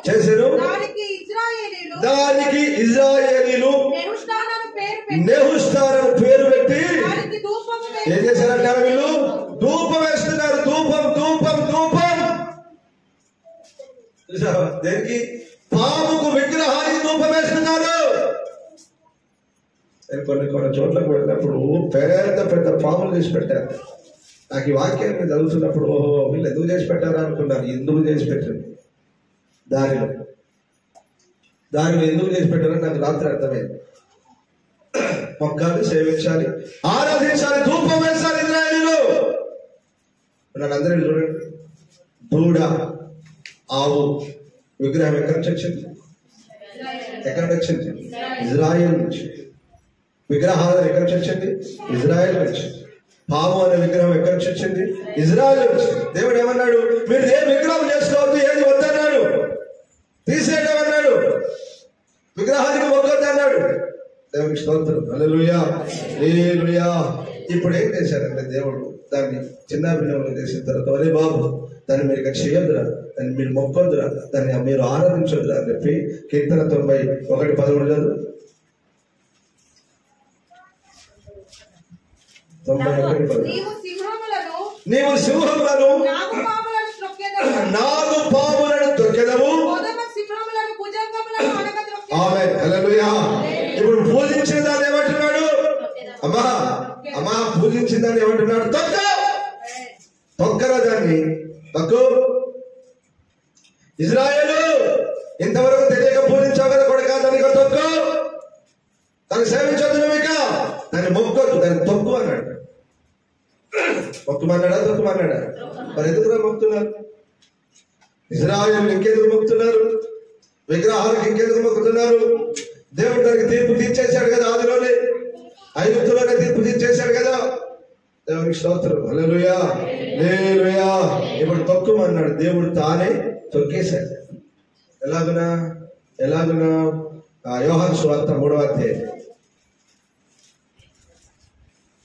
Speaker 1: చేశాను. దానికి ఇజ్రాయేలీలు నెహుష్తారను పేరు పెట్టి ఏం చేశారంటారు? వీళ్ళు ధూపం వేస్తున్నారు. ధూపం ధూపం ధూపం. చూసావా? దేనికి? పాముకు, విగ్రహానికి ధూపం వేస్తున్నారు. కొన్ని చోట్లకు వెళ్ళినప్పుడు పెద్ద పెద్ద పాములు చేసి పెట్టారు. నాకు ఈ వాక్యాన్ని చదువుతున్నప్పుడు ఓహో వీళ్ళు ఎందుకు చేసి పెట్టారా అనుకున్నాను. ఎందుకు చేసి పెట్టారు? దారిలో ఎందుకు చేసి పెట్టారని నాకు రాత్రి అర్థమైంది. మొక్కాలి, సేవించాలి, ఆరాధించాలి, ధూపం వేశాలి ఇజ్రాయేలీలు. నాకు అందరూ చూడండి, దూడ, ఆవు విగ్రహం ఎక్కడి నుంచి వచ్చింది? ఎక్కడి నుంచి వచ్చింది? ఇజ్రాయేల్ నుంచి. విగ్రహాలు ఎక్కడి నుంచి వచ్చింది? ఇజ్రాయేల్ నుంచి. పాము అనే విగ్రహం ఎక్కడి నుంచి వచ్చింది? ఇజ్రాయేల్ నుంచి. దేవుడు ఏమన్నాడు? మీరు ఏ విగ్రహం చేసుకోవద్దు, ఏది వద్దన్నాడు, తీసేయడం అన్నాడు, విగ్రహానికి మొక్కద్దు అన్నాడు. దేవునికి స్తోత్రం. హల్లెలూయా, హల్లెలూయా. ఇప్పుడు ఏం చేశారంటే దేవుడు దాన్ని చిన్న భిన్నములు చేసిన తర్వాత, ఒరే బాబు దాన్ని మీరు ఇక చేయొద్దురా, దాన్ని మీరు మొక్కొద్దురా, దాన్ని మీరు ఆరాధించొద్దురా అని చెప్పి కీర్తన 91:11 చదువు. 91:11. నీవు సింహములను నాగు పాములను తొక్కెదవు. ఆమేన్, హల్లెలూయా. ఇప్పుడు పూజించిన దాన్ని ఏమంటున్నాడు? అమ్మా పూజించిన దాన్ని ఏమంటున్నాడు? తొక్కరా దాన్ని.
Speaker 2: తక్కు ఇజ్రాయేలు ఇంతవరకు తెలియక పూజించావు కదా కొడుక, దానికి తొక్కు, దాన్ని సేవించొద్దు నువ్వు, ఇక దాన్ని మొక్కొద్దు, దాన్ని తొక్కు అన్నాడు. మొక్కుమన్నాడా తొక్కుమన్నాడా? మరి ఎందుకు మొక్కుతున్నారు? ఇజ్రాయేలు ఇంకెందుకు మొక్కుతున్నారు? విగ్రహాలకు ఇంకెందుకు మొక్కుతున్నారు? దేవుడు దానికి తీర్పు తీర్చేశాడు కదా, ఆదిలోనే ఐగుప్తులోనే తీర్పు తీర్చేశాడు కదా. దేవునికి స్తోత్రం. హల్లెలూయా హల్లెలూయా. ఇప్పుడు తొక్కుమన్నాడు, దేవుడు తానే తొక్కేశాడు. ఎలాగునా యోహాను సువార్త 3వ అధ్యాయం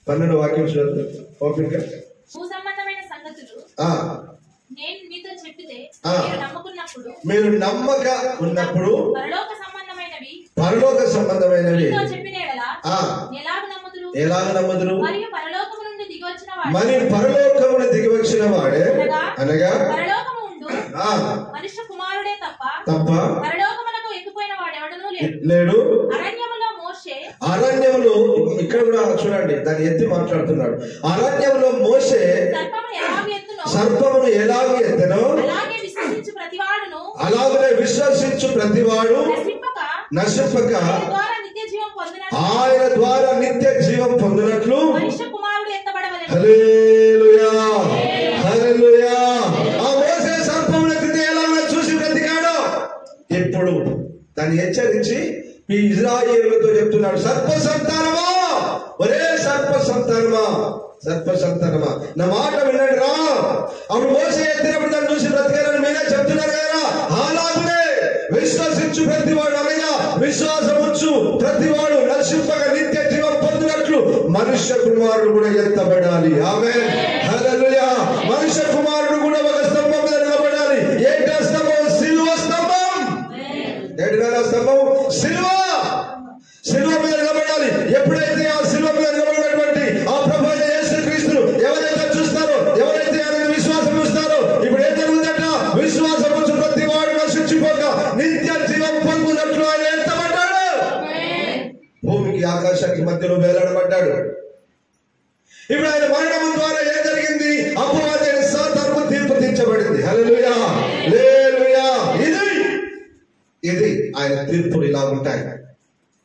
Speaker 2: 12వ వాక్యం ఓపెన్ గా.
Speaker 4: సంబంధమైన సంగతులు నేను మీతో చెప్పితే
Speaker 2: మీరు నమ్మక ఉన్నప్పుడు
Speaker 4: పరలోక సంబంధమైనవి
Speaker 2: ఎలాగ నమ్ముదురు?
Speaker 4: మరియు పరలోకము నుండి
Speaker 2: దిగి వచ్చిన వాడే అనగా
Speaker 4: మనుష్య కుమారుడే తప్ప పరలోకమునకు ఎక్కిపోయిన వాడెవడనూ
Speaker 2: లేడు.
Speaker 4: అరణ్యములో
Speaker 2: ఇక్కడ కూడా చూడండి, దాన్ని ఎత్తి మాట్లాడుతున్నాడు. అరణ్యంలో మోషే సర్పమును ఎలాగ ఎత్తెనో అలాగనే విశ్వసించు ప్రతివాడు నశింపక ఆయన ద్వారా నిత్య జీవం పొందినట్లు. హల్లెలూయా హల్లెలూయా. ఆ మోసే సర్పమును ఎత్తితే ఎలాగో చూసి బ్రతికాడు. ఇప్పుడు దాన్ని హెచ్చరించి ఈ ఇజ్రాయేలుతో చెప్తున్నాడు, సర్ప సంతానమా, ఒరే సర్ప సంతానమా, నా మాట వినండి రా. అప్పుడు మోసే ఎత్తినప్పుడు దాన్ని చూసి బ్రతికారని మీరే చెప్తున్నారు కదా. అలాగే విశ్వసించు ప్రతివాడు అనగా విశ్వాసం ఉంచు ప్రతివాడు నశింపక నిత్య జీవం పొందినట్లు మనుష్య కుమారుడు కూడా ఎత్తబడాలి. ఆమేన్ హల్లెలూయా. మనుష్య కుమారుడు కూడా ఒక స్తంభం మీద నిలబడాలి. ఏంటి ఆ స్తంభం? సిలువ స్తంభం. ఏంటి ఆ స్తంభం? సిలువ మీద నిలబడాలి. ఎప్పుడైతే ఆ సిలువ మీద నిలబడినటువంటి ఆ ప్రభు యేసుక్రీస్తును ఎవరైతే చూస్తారో, ఎవరైతే ఆయన విశ్వాసం చూస్తారో, ఇప్పుడు ఏం జరుగుతుందట? విశ్వాసం ఉంచు ప్రతి వాడు నశించిపోక నిత్య జీవం పొందినట్లు ఆయన ఎత్తబడ్డాడు. భూమికి ఆకాశానికి మధ్యలో వేలాడబడ్డాడు. ఇప్పుడు ఆయన మరణం ద్వారా ఏం జరిగింది? అపవాదైన సాతానుకు తీర్పు తీర్చబడింది. హల్లెలూయా హల్లెలూయా. ఇది ఆయన తీర్పులు ఇలా ఉంటాయి.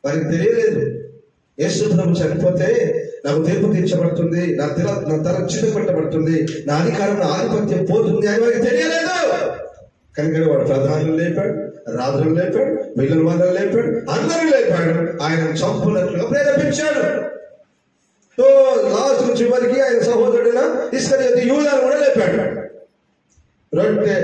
Speaker 2: వారికి తెలియలేదు, యేసు ప్రభు చనిపోతే నాకు తీర్పు తీర్చబడుతుంది, నా తల చిన్నపట్టబడుతుంది, నా అధికారం నా ఆధిపత్యం పోతుంది అని వారికి తెలియలేదు. కనుక వాడు ప్రధానులు లేపాడు, రాజులు లేపాడు, మిగిలిన వాళ్ళని లేపాడు, అందరూ లేపాడు. ఆయన చంపునట్లుగా ప్రేరేపించాడు. లాస్ట్ చివరికి ఆయన సహోదరుడైన ఇస్కరియోతు యూదాను కూడా లేపాడు. రొట్టె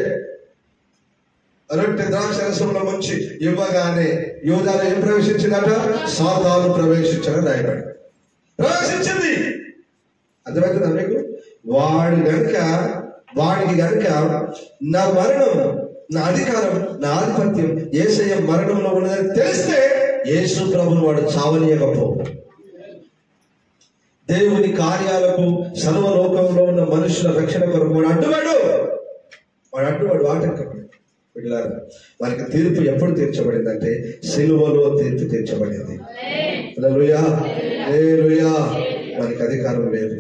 Speaker 2: ద్రాక్ష రసంలో ముంచి ఇవ్వగానే యూదాలో ఏం ప్రవేశించిందట? సాతాను ప్రవేశించడం రాయబడి ప్రవేశించింది. అర్థమవుతుందా మీకు? వాడికి గనుక నా మరణం, నా అధికారం, నా ఆధిపత్యం యేసయ్య మరణంలో ఉన్నదని తెలిస్తే యేసు ప్రభుని వాడు చావనీయకపో. దేవుని కార్యాలకు సర్వలోకంలో ఉన్న మనుషుల రక్షణ కొరకు వాడు అడ్డుపడు. ఆటంకపడు. వారికి తీర్పు ఎప్పుడు తీర్చబడిందంటే సిలువలో తీర్పు తీర్చబడింది. హల్లెలూయా హల్లెలూయా. వారికి అధికారం లేదు,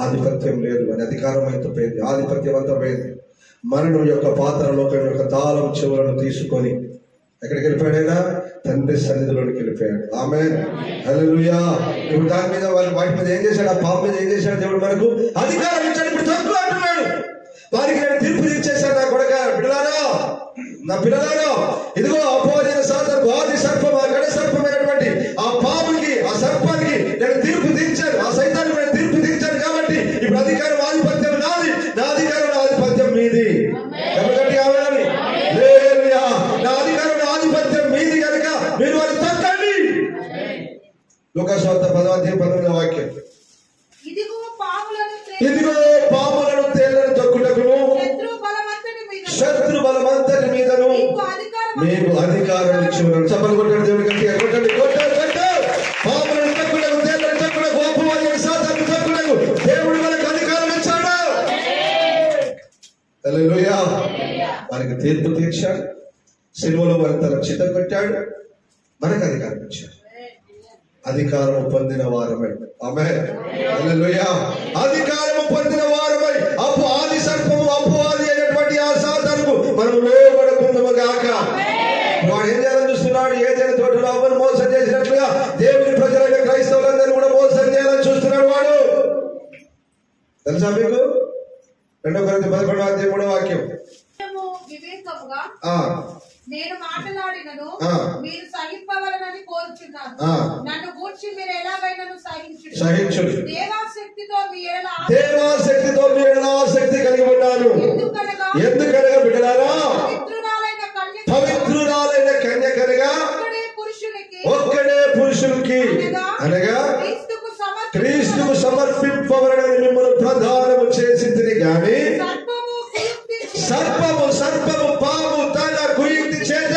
Speaker 2: ఆధిపత్యం లేదు. వారి అధికారం అంతా పోయింది, ఆధిపత్యం అంతా పోయింది. మరణం యొక్క పాత్ర లోకం యొక్క తాళం చెవులను తీసుకొని ఎక్కడికి వెళ్ళిపోయాడైనా? తండ్రి సన్నిధిలోనికి వెళ్ళిపోయాడు. ఆమేన్ హల్లెలూయా. ఇప్పుడు దాని మీద వాటి మీద ఏం చేశాడు? ఆ పాపం మీద ఏం చేశాడు? దేవుడు మనకు అధికారం ఇచ్చాడు. ఇప్పుడు తక్కువ అంటున్నాడు, వారికి నేను తీర్పు తీర్చేశాను. నా కొడుక నా పిల్లలారా, ఇదిగో అపవాదైన సాతాను ఆది సర్పం, ఆ గడ సర్పమైనటువంటి ఆ పాముకి, ఆ సర్పానికి నేను తీర్పు తీర్చాను. ఆ సైతానికి నేను తీర్పు తీర్చాను. కాబట్టి ఇప్పుడు అధికారం ఆధిపత్యం నాది, నా అధికారం నా ఆధిపత్యం మీది. కాబట్టి కావాలని నా అధికారం నా ఆధిపత్యం మీది కనుక మీరు వారిని తొక్కండి. లూకాసు వార్త 10వ అధ్యాయం 19వ వాక్యం. ఇదిగో పాములను తేళ్లను తొక్కుటకును శత్రు బలమంతటి మీదను మీకు అధికారం ఇచ్చి ఉన్నాడు. చప్పలు కొట్టాడు దేవుడి గట్టిగా కొట్టండి. పాములను తొక్కుటకు, తేళ్లను తొక్కుటకు, అపవాదైన సాతాను తొక్కుటకు దేవుడు మనకు అధికారం ఇచ్చాడు. హల్లెలూయా. వారికి తీర్పు తీర్చాడు, సిలువలో వారి తల చిత్త కొట్టాడు, మనకు అధికారం ఇచ్చాడు. అధికారము పొందిన వారమై, ఆమేన్ హల్లెలూయా. అధికారము పొందిన వారమై ఆది సర్పము, అపవాది చూస్తున్నాడు. ఏదైనా తోటలో అవ్వను మోసం చేసినట్లుగా దేవుని ప్రజలైన క్రైస్తవులందరూ కూడా మోసం చేయాలని చూస్తున్నాడు వాడు. తెలుసా మీకు? 2 కొరింథీ 11:3 వాక్యం.
Speaker 3: వివేకముగా నేను మాట్లాడినను మీరు సహింపవలనని కోరుచున్నాను. నన్ను గూర్చి మీరు ఎలాగైనా సహించుడు. దేవాశక్తితో మీ ఎడల ఆసక్తి కలిగి ఉన్నాను.
Speaker 2: ఎందుకనగా బిడ్డలారా, పవిత్రురాలైన కన్యకనగా ఒక్కడే పురుషునికి అనగా క్రీస్తుకు సమర్పింపవలనని మిమ్మల్ని ప్రధానము చేసింది గాని సర్పము పాము తన కుయుక్తి చేత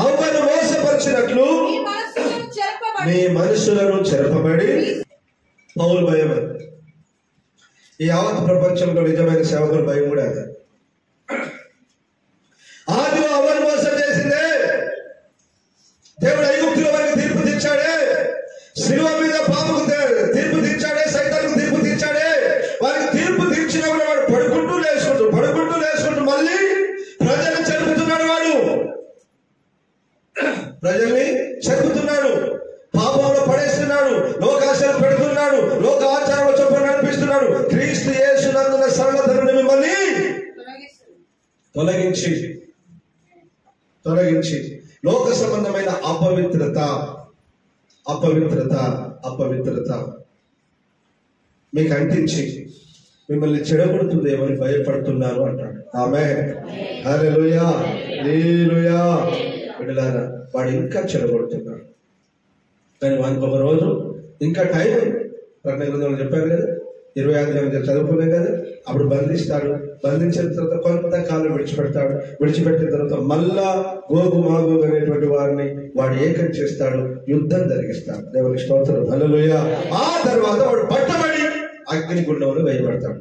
Speaker 2: అవ్వను మోసపరిచినట్లు మీ మనసులను చెరపబడి పౌలు భయం. ఈ యావత్ ప్రపంచంలో నిజమైన సేవకుల భయం కూడా అదే. ఆదిలో అవ్వను మోసం చేసిందే, దేవుడు ఐగుప్తుల వారికి తీర్పు తీర్చాడే, శిలువ మీద పాముకు తీర్పు తీర్చాడే, సైతానికి తీర్పు తీర్చాడే. వారికి తీర్పు తీర్చినప్పుడు వాడు పడుకుంటూ లేచుకుంటూ మళ్ళీ ప్రజల్ని చెరుపుతున్నాడు. వాడు ప్రజల్ని చెరుపుతున్నాడు, పాపంలో పడేస్తున్నాడు, లోకాశలు పెడుతున్నాడు, లోక ఆచారంలో చొప్పున నడిపిస్తున్నాడు. క్రీస్తు యేసునందున సరళత నుండి మిమ్మల్ని తొలగించి లోక సంబంధమైన అపవిత్రత మీకు అంటించి మిమ్మల్ని చెడగొడుతుందేమని భయపడుతున్నాను అంటాడు. ఆమేన్, హల్లెలూయా, హల్లెలూయా. బిడ్డలారా, వాడు ఇంకా చెడగొడుతున్నాడు. కానీ వానికి ఒక రోజు ఇంకా టైం ఉంది. ప్రకటన గ్రంథంలో చెప్పారు కదా, 25 చదువుకున్నాం కదా. అప్పుడు బంధిస్తాడు. బంధించిన తర్వాత కొంతకాలం విడిచిపెట్టిన తర్వాత మళ్ళా గోగు మాగోగు అనేటువంటి వారిని వాడు ఏకం చేస్తాడు, యుద్ధం జరిగిస్తాడు. దేవుని స్తోత్రం, హల్లెలూయా. ఆ తర్వాత వాడు పట్టబడి అగ్నిగుండంలో వేయబడతాడు.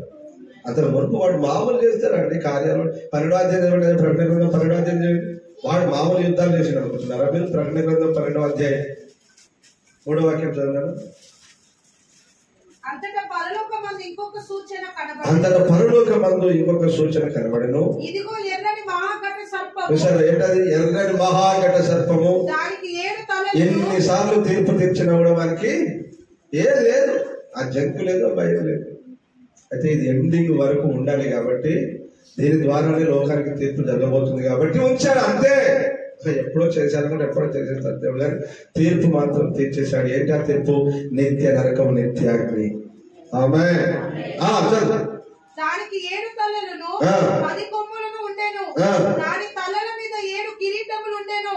Speaker 2: అతను మునుపు వాడు మామూలు చేస్తారండి కార్యాలు. 12వ అధ్యాయం ప్రకటన గ్రంథం 12వ అధ్యాయం వాడు మామూలు యుద్ధాలు చేసి అనుకుంటున్నారా మీరు? ప్రకటన గ్రంథం 12వ అధ్యాయం 3వ వాక్యం చదివాను.
Speaker 3: అంతటా పరలోకమందు ఇంకొక సూచన కనబడెను. ఇదిగో ఎర్రని మహాఘట సర్పము.
Speaker 2: ఏంటది? ఎర్రని మహాఘట సర్పము.
Speaker 3: దానికి 7 తలలు.
Speaker 2: ఎన్నిసార్లు తీర్పు తీర్చినా కూడా మనకి ఏం లేదు, ఆ జంకు లేదు, భయం లేదు. అయితే ఇది ఎండింగ్ వరకు ఉండాలి కాబట్టి, దీని ద్వారానే లోకానికి తీర్పు జరగబోతుంది కాబట్టి ఉంచాడు అంతే. ఎప్పుడో చేశాను కూడా ఎప్పుడో చేసేస్తారు దేవుడు, కానీ తీర్పు మాత్రం తీర్చేశాడు. ఏంటి ఆ తీర్పు? నిత్య నరకం, నిత్యాగ్ని. ఆమేన్.
Speaker 3: దానికి 7 తలలను 10 కొమ్ములను ఉండెను. దాని తలల మీద 7 కిరీటములు ఉండెను.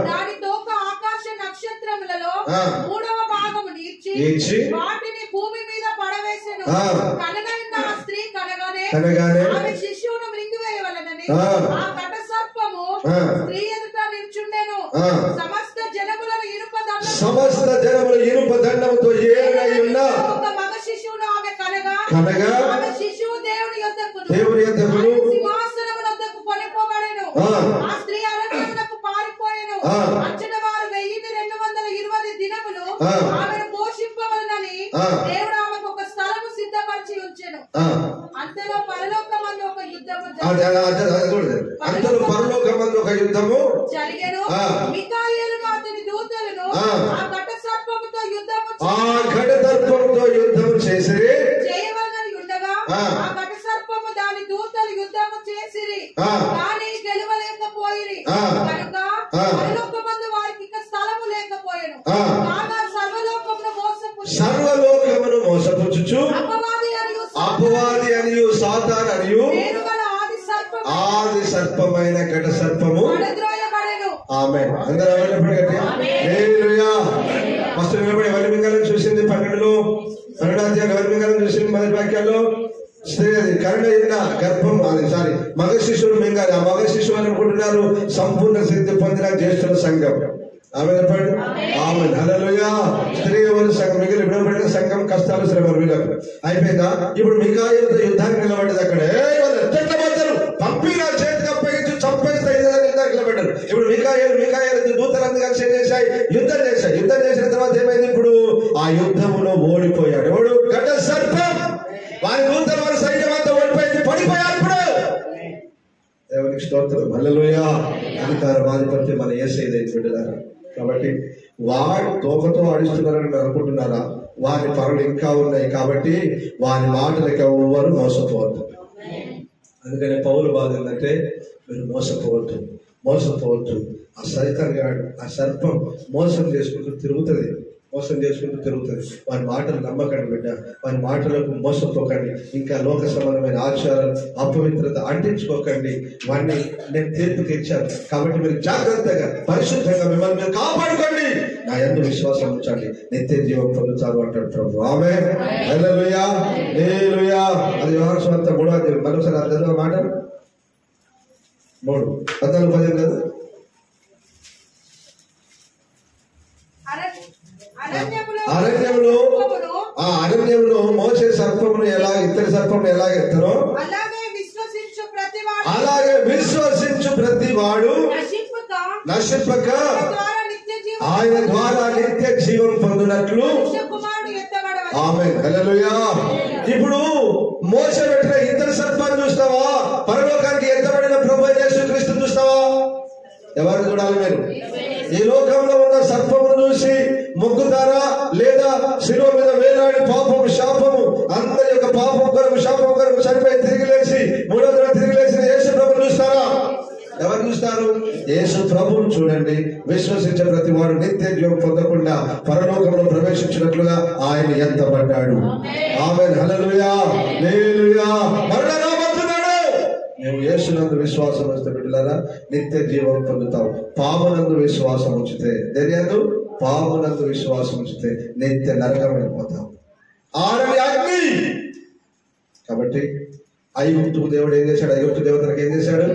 Speaker 3: దాని తోక ఆకాశ నక్షత్రములలో 3వ భాగము నీర్చి వాటిని భూమి మీద పడవేసెను. కనగైన ఆ స్త్రీ కనగానే ఆమె శిశువును మృంగివేయవలెనని ఆ ఘట సర్పము స్త్రీ ఎదుట నిల్చుండెను. సమస్త జనములను ఇనుప దండముతో ఏలై ఉన్న ఒక మగ శిశువును ఆమె కనగా ఆమె శిశువు దేవుని యొద్దకు సింహాసనము వద్దకు కొనిపోబడెను. ఆ స్త్రీ అరణ్యమునకు పారిపోయెను. అచ్చట వారు 1220 దినములు ఆమెను పోషింపవలెనని దేవుడు ఆమెకు ఒక స్థలము సిద్ధపరిచి ఉంచెను. అంతలో పరలోకమందు ఒక యుద్ధము జరిగెను. మిఖాయేలును అతని దూతలను ఆ ఘట సర్పముతో యుద్ధము చేసిరి. చేయవలనని ఉండగా ఆ ఘట సర్పము దాని దూతలు యుద్ధము చేసిరి, కానీ గెలవలేకపోయిరి. కనుక పరలోకమందు వారికి ఇక స్థలము లేకపోయెను. కాగా సర్వలోకమును మోసపుచ్చుచు అపవాది అనియు సాతాను అనియు ఆది సర్పమైన ఘట సర్పము. ఆమేన్. అందరూ హల్లెలూయా. ఫస్ట్ నిలబడి ఎవరి మింగళం చూసింది? 12వ అధ్యాయం ఎవరి మింగళం చూసింది? మొదటి వాక్యాల్లో స్త్రీ అది కరుణ గర్భం, అది సారీ మగ శిశువులు మింగాలి. ఆ మగ శిశువు అని అనుకుంటున్నారు సంపూర్ణ సిద్ధి పొందిన జ్యేష్ఠుల సంఘం. ఆమె చెప్పండి. ఆమె హల్లెలూయా. స్త్రీ సంఘం మిగిలిన విడవబడిన సంఘం కష్టాలు శ్రమలు వీళ్ళకు అయిపోయిందా? ఇప్పుడు మిఖాయేలుతో యుద్ధానికి నిలబడ్డది. అక్కడ పంపి నా చేతికి అప్పగించి చంపేస్తే నిలబడ్డారు. ఇప్పుడు మిఖాయేలు దూతలందు కలిసి ఏం చేశాయి? యుద్ధం చేశాయి. యుద్ధం చేసిన తర్వాత ఏమైంది? ఇప్పుడు ఆ యుద్ధములో ఓడిపోయాడు. ఎవడు? ఘట సర్పం. వారి దూతలు వారి సైన్యం అంతా ఓడిపోయింది, పడిపోయారు. ఇప్పుడు దేవునికి
Speaker 1: స్తోత్రం. హల్లెలూయా. అధికారం ఆధిపత్యం మన యేసయ్యదే బిడ్డలారా. కాబట్టి వాడు తోకతో ఆడిస్తున్నారని మీరు అనుకుంటున్నారా? వారి పనులు ఇంకా ఉన్నాయి కాబట్టి వారి మాటలకు ఎవ్వరు మోసపోవద్దు. అందుకని పౌలు బాధ ఏంటంటే మీరు మోసపోవద్దు. ఆ సైతాన్ గాడు, ఆ సర్పం మోసం చేసుకుంటూ తిరుగుతుంది. వారి మాటలు నమ్మకండి బిడ్డ. వారి మాటలకు మోసపోకండి. ఇంకా లోక సంబంధమైన ఆచారాలు, అపవిత్రత అంటించుకోకండి. వాడిని నేను తీర్పుకి ఇచ్చాను కాబట్టి మీరు జాగ్రత్తగా పరిశుద్ధంగా మిమ్మల్ని మీరు కాపాడుకోండి. నా యందు విశ్వాసం ఉంచండి, నిత్య జీవం పొందుతారు అంటాడు ప్రభు. ఆమేన్. హల్లెలూయా. హల్లెలూయా. అది యోహాను సువార్త 3వ అధ్యాయం. మరోసారి అర్థం మాట 3:14-15 కదా. అరణ్యంలో మోసే సర్పమును ఎలా ఇత్తడి సర్పమును ఎలా ఎత్తారో అలాగే విశ్వసించు ప్రతి వాడు నశింపక ఆయన ద్వారా నిత్య జీవం పొందినట్లు. ఆమేన్. హల్లెలూయా. ఇప్పుడు మోసే పెట్టిన ఇత్తడి సర్పాన్ని చూస్తావా? పరలోకానికి ఎత్తబడిన ప్రభువైన యేసుక్రీస్తుని చూస్తావా? ఎవరు చూడాలి మీరు? ఈ లోకంలో ఉన్న సర్పమును చూసి మొక్కుతారా? లేదా శిలువ మీద వేలాడి పాపము శాపము అందరి యొక్క పాపం కొరకు శాపం కొరకు చనిపోయి తిరిగి లేచి 3వ దినం తిరిగి లేచిన యేసు ప్రభువును చూస్తారా? ఎవరు చూస్తారు? యేసు ప్రభువును చూడండి. విశ్వసించే ప్రతి వాడు నిత్య జీవం పొందకుండా పరలోకంలో ప్రవేశించినట్లుగా ఆయన ఎత్తబడ్డాడు. ఆమేన్. హల్లెలూయా. హల్లెలూయా. మరలా రాబోతున్నాడు. నువ్వు యేసునందు విశ్వాసం ఉంచితే బిడ్డలారా నిత్య జీవం పొందుతావు. పాపనందు విశ్వాసం ఉంచితే పాపనందు విశ్వాసం ఉంచితే నిత్య నరకం వెళ్ళిపోతావు. ఆరని అగ్ని. కాబట్టి ఐగుప్తు దేవుడు ఏం చేశాడు? ఐగుప్తు దేవతలకు ఏం చేశాడు?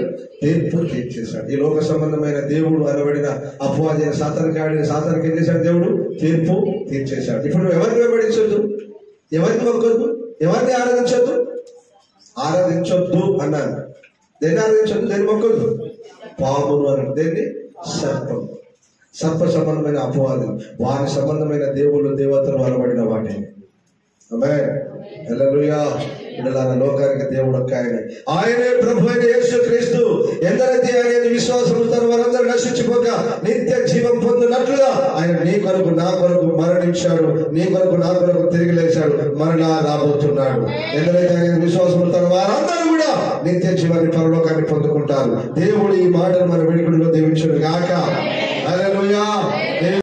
Speaker 1: తీర్పు తీర్చేశాడు. ఈ లోక సంబంధమైన దేవుడు అనబడిన అపవాది సాతానికి ఏం చేశాడు? దేవుడు తీర్పు తీర్చేశాడు. ఇప్పుడు ఎవరిని వెంబడించొద్దు, ఎవరిని మొక్కొద్దు, ఎవరిని ఆరాధించొద్దు అన్నాను. దేన్ని ఆరాధించొద్దు, దేన్ని మొక్కొద్దు? పామును అన్నాడు. దేన్ని? సర్ప సంబంధమైన అపవాదులు, వారి సంబంధమైన దేవుళ్ళు దేవతలు అనబడిన వాటిని. ఆమేన్. హల్లెలూయా. లోకానికి దేవుడు ఒక్క ఆయనే ప్రభు అయిన యేసుక్రీస్తు. ఎందరైతే ఆయన విశ్వాసం ఉంటారో వారందరూ నశించిపోక నిత్య జీవం పొందినట్లుగా ఆయన నీ కొరకు నా కొరకు మరణించాడు, నీ కొరకు నా కొరకు తిరిగి లేచాడు, మరలా రాబోతున్నాడు. ఎందరైతే ఆయన విశ్వాసం ఉంటారో వారందరూ కూడా నిత్య జీవాన్ని పరలోకాన్ని పొందుకుంటారు. దేవుడు ఈ మాటలు మన వెనుకలో దీవించును గాక. హల్లెలూయా.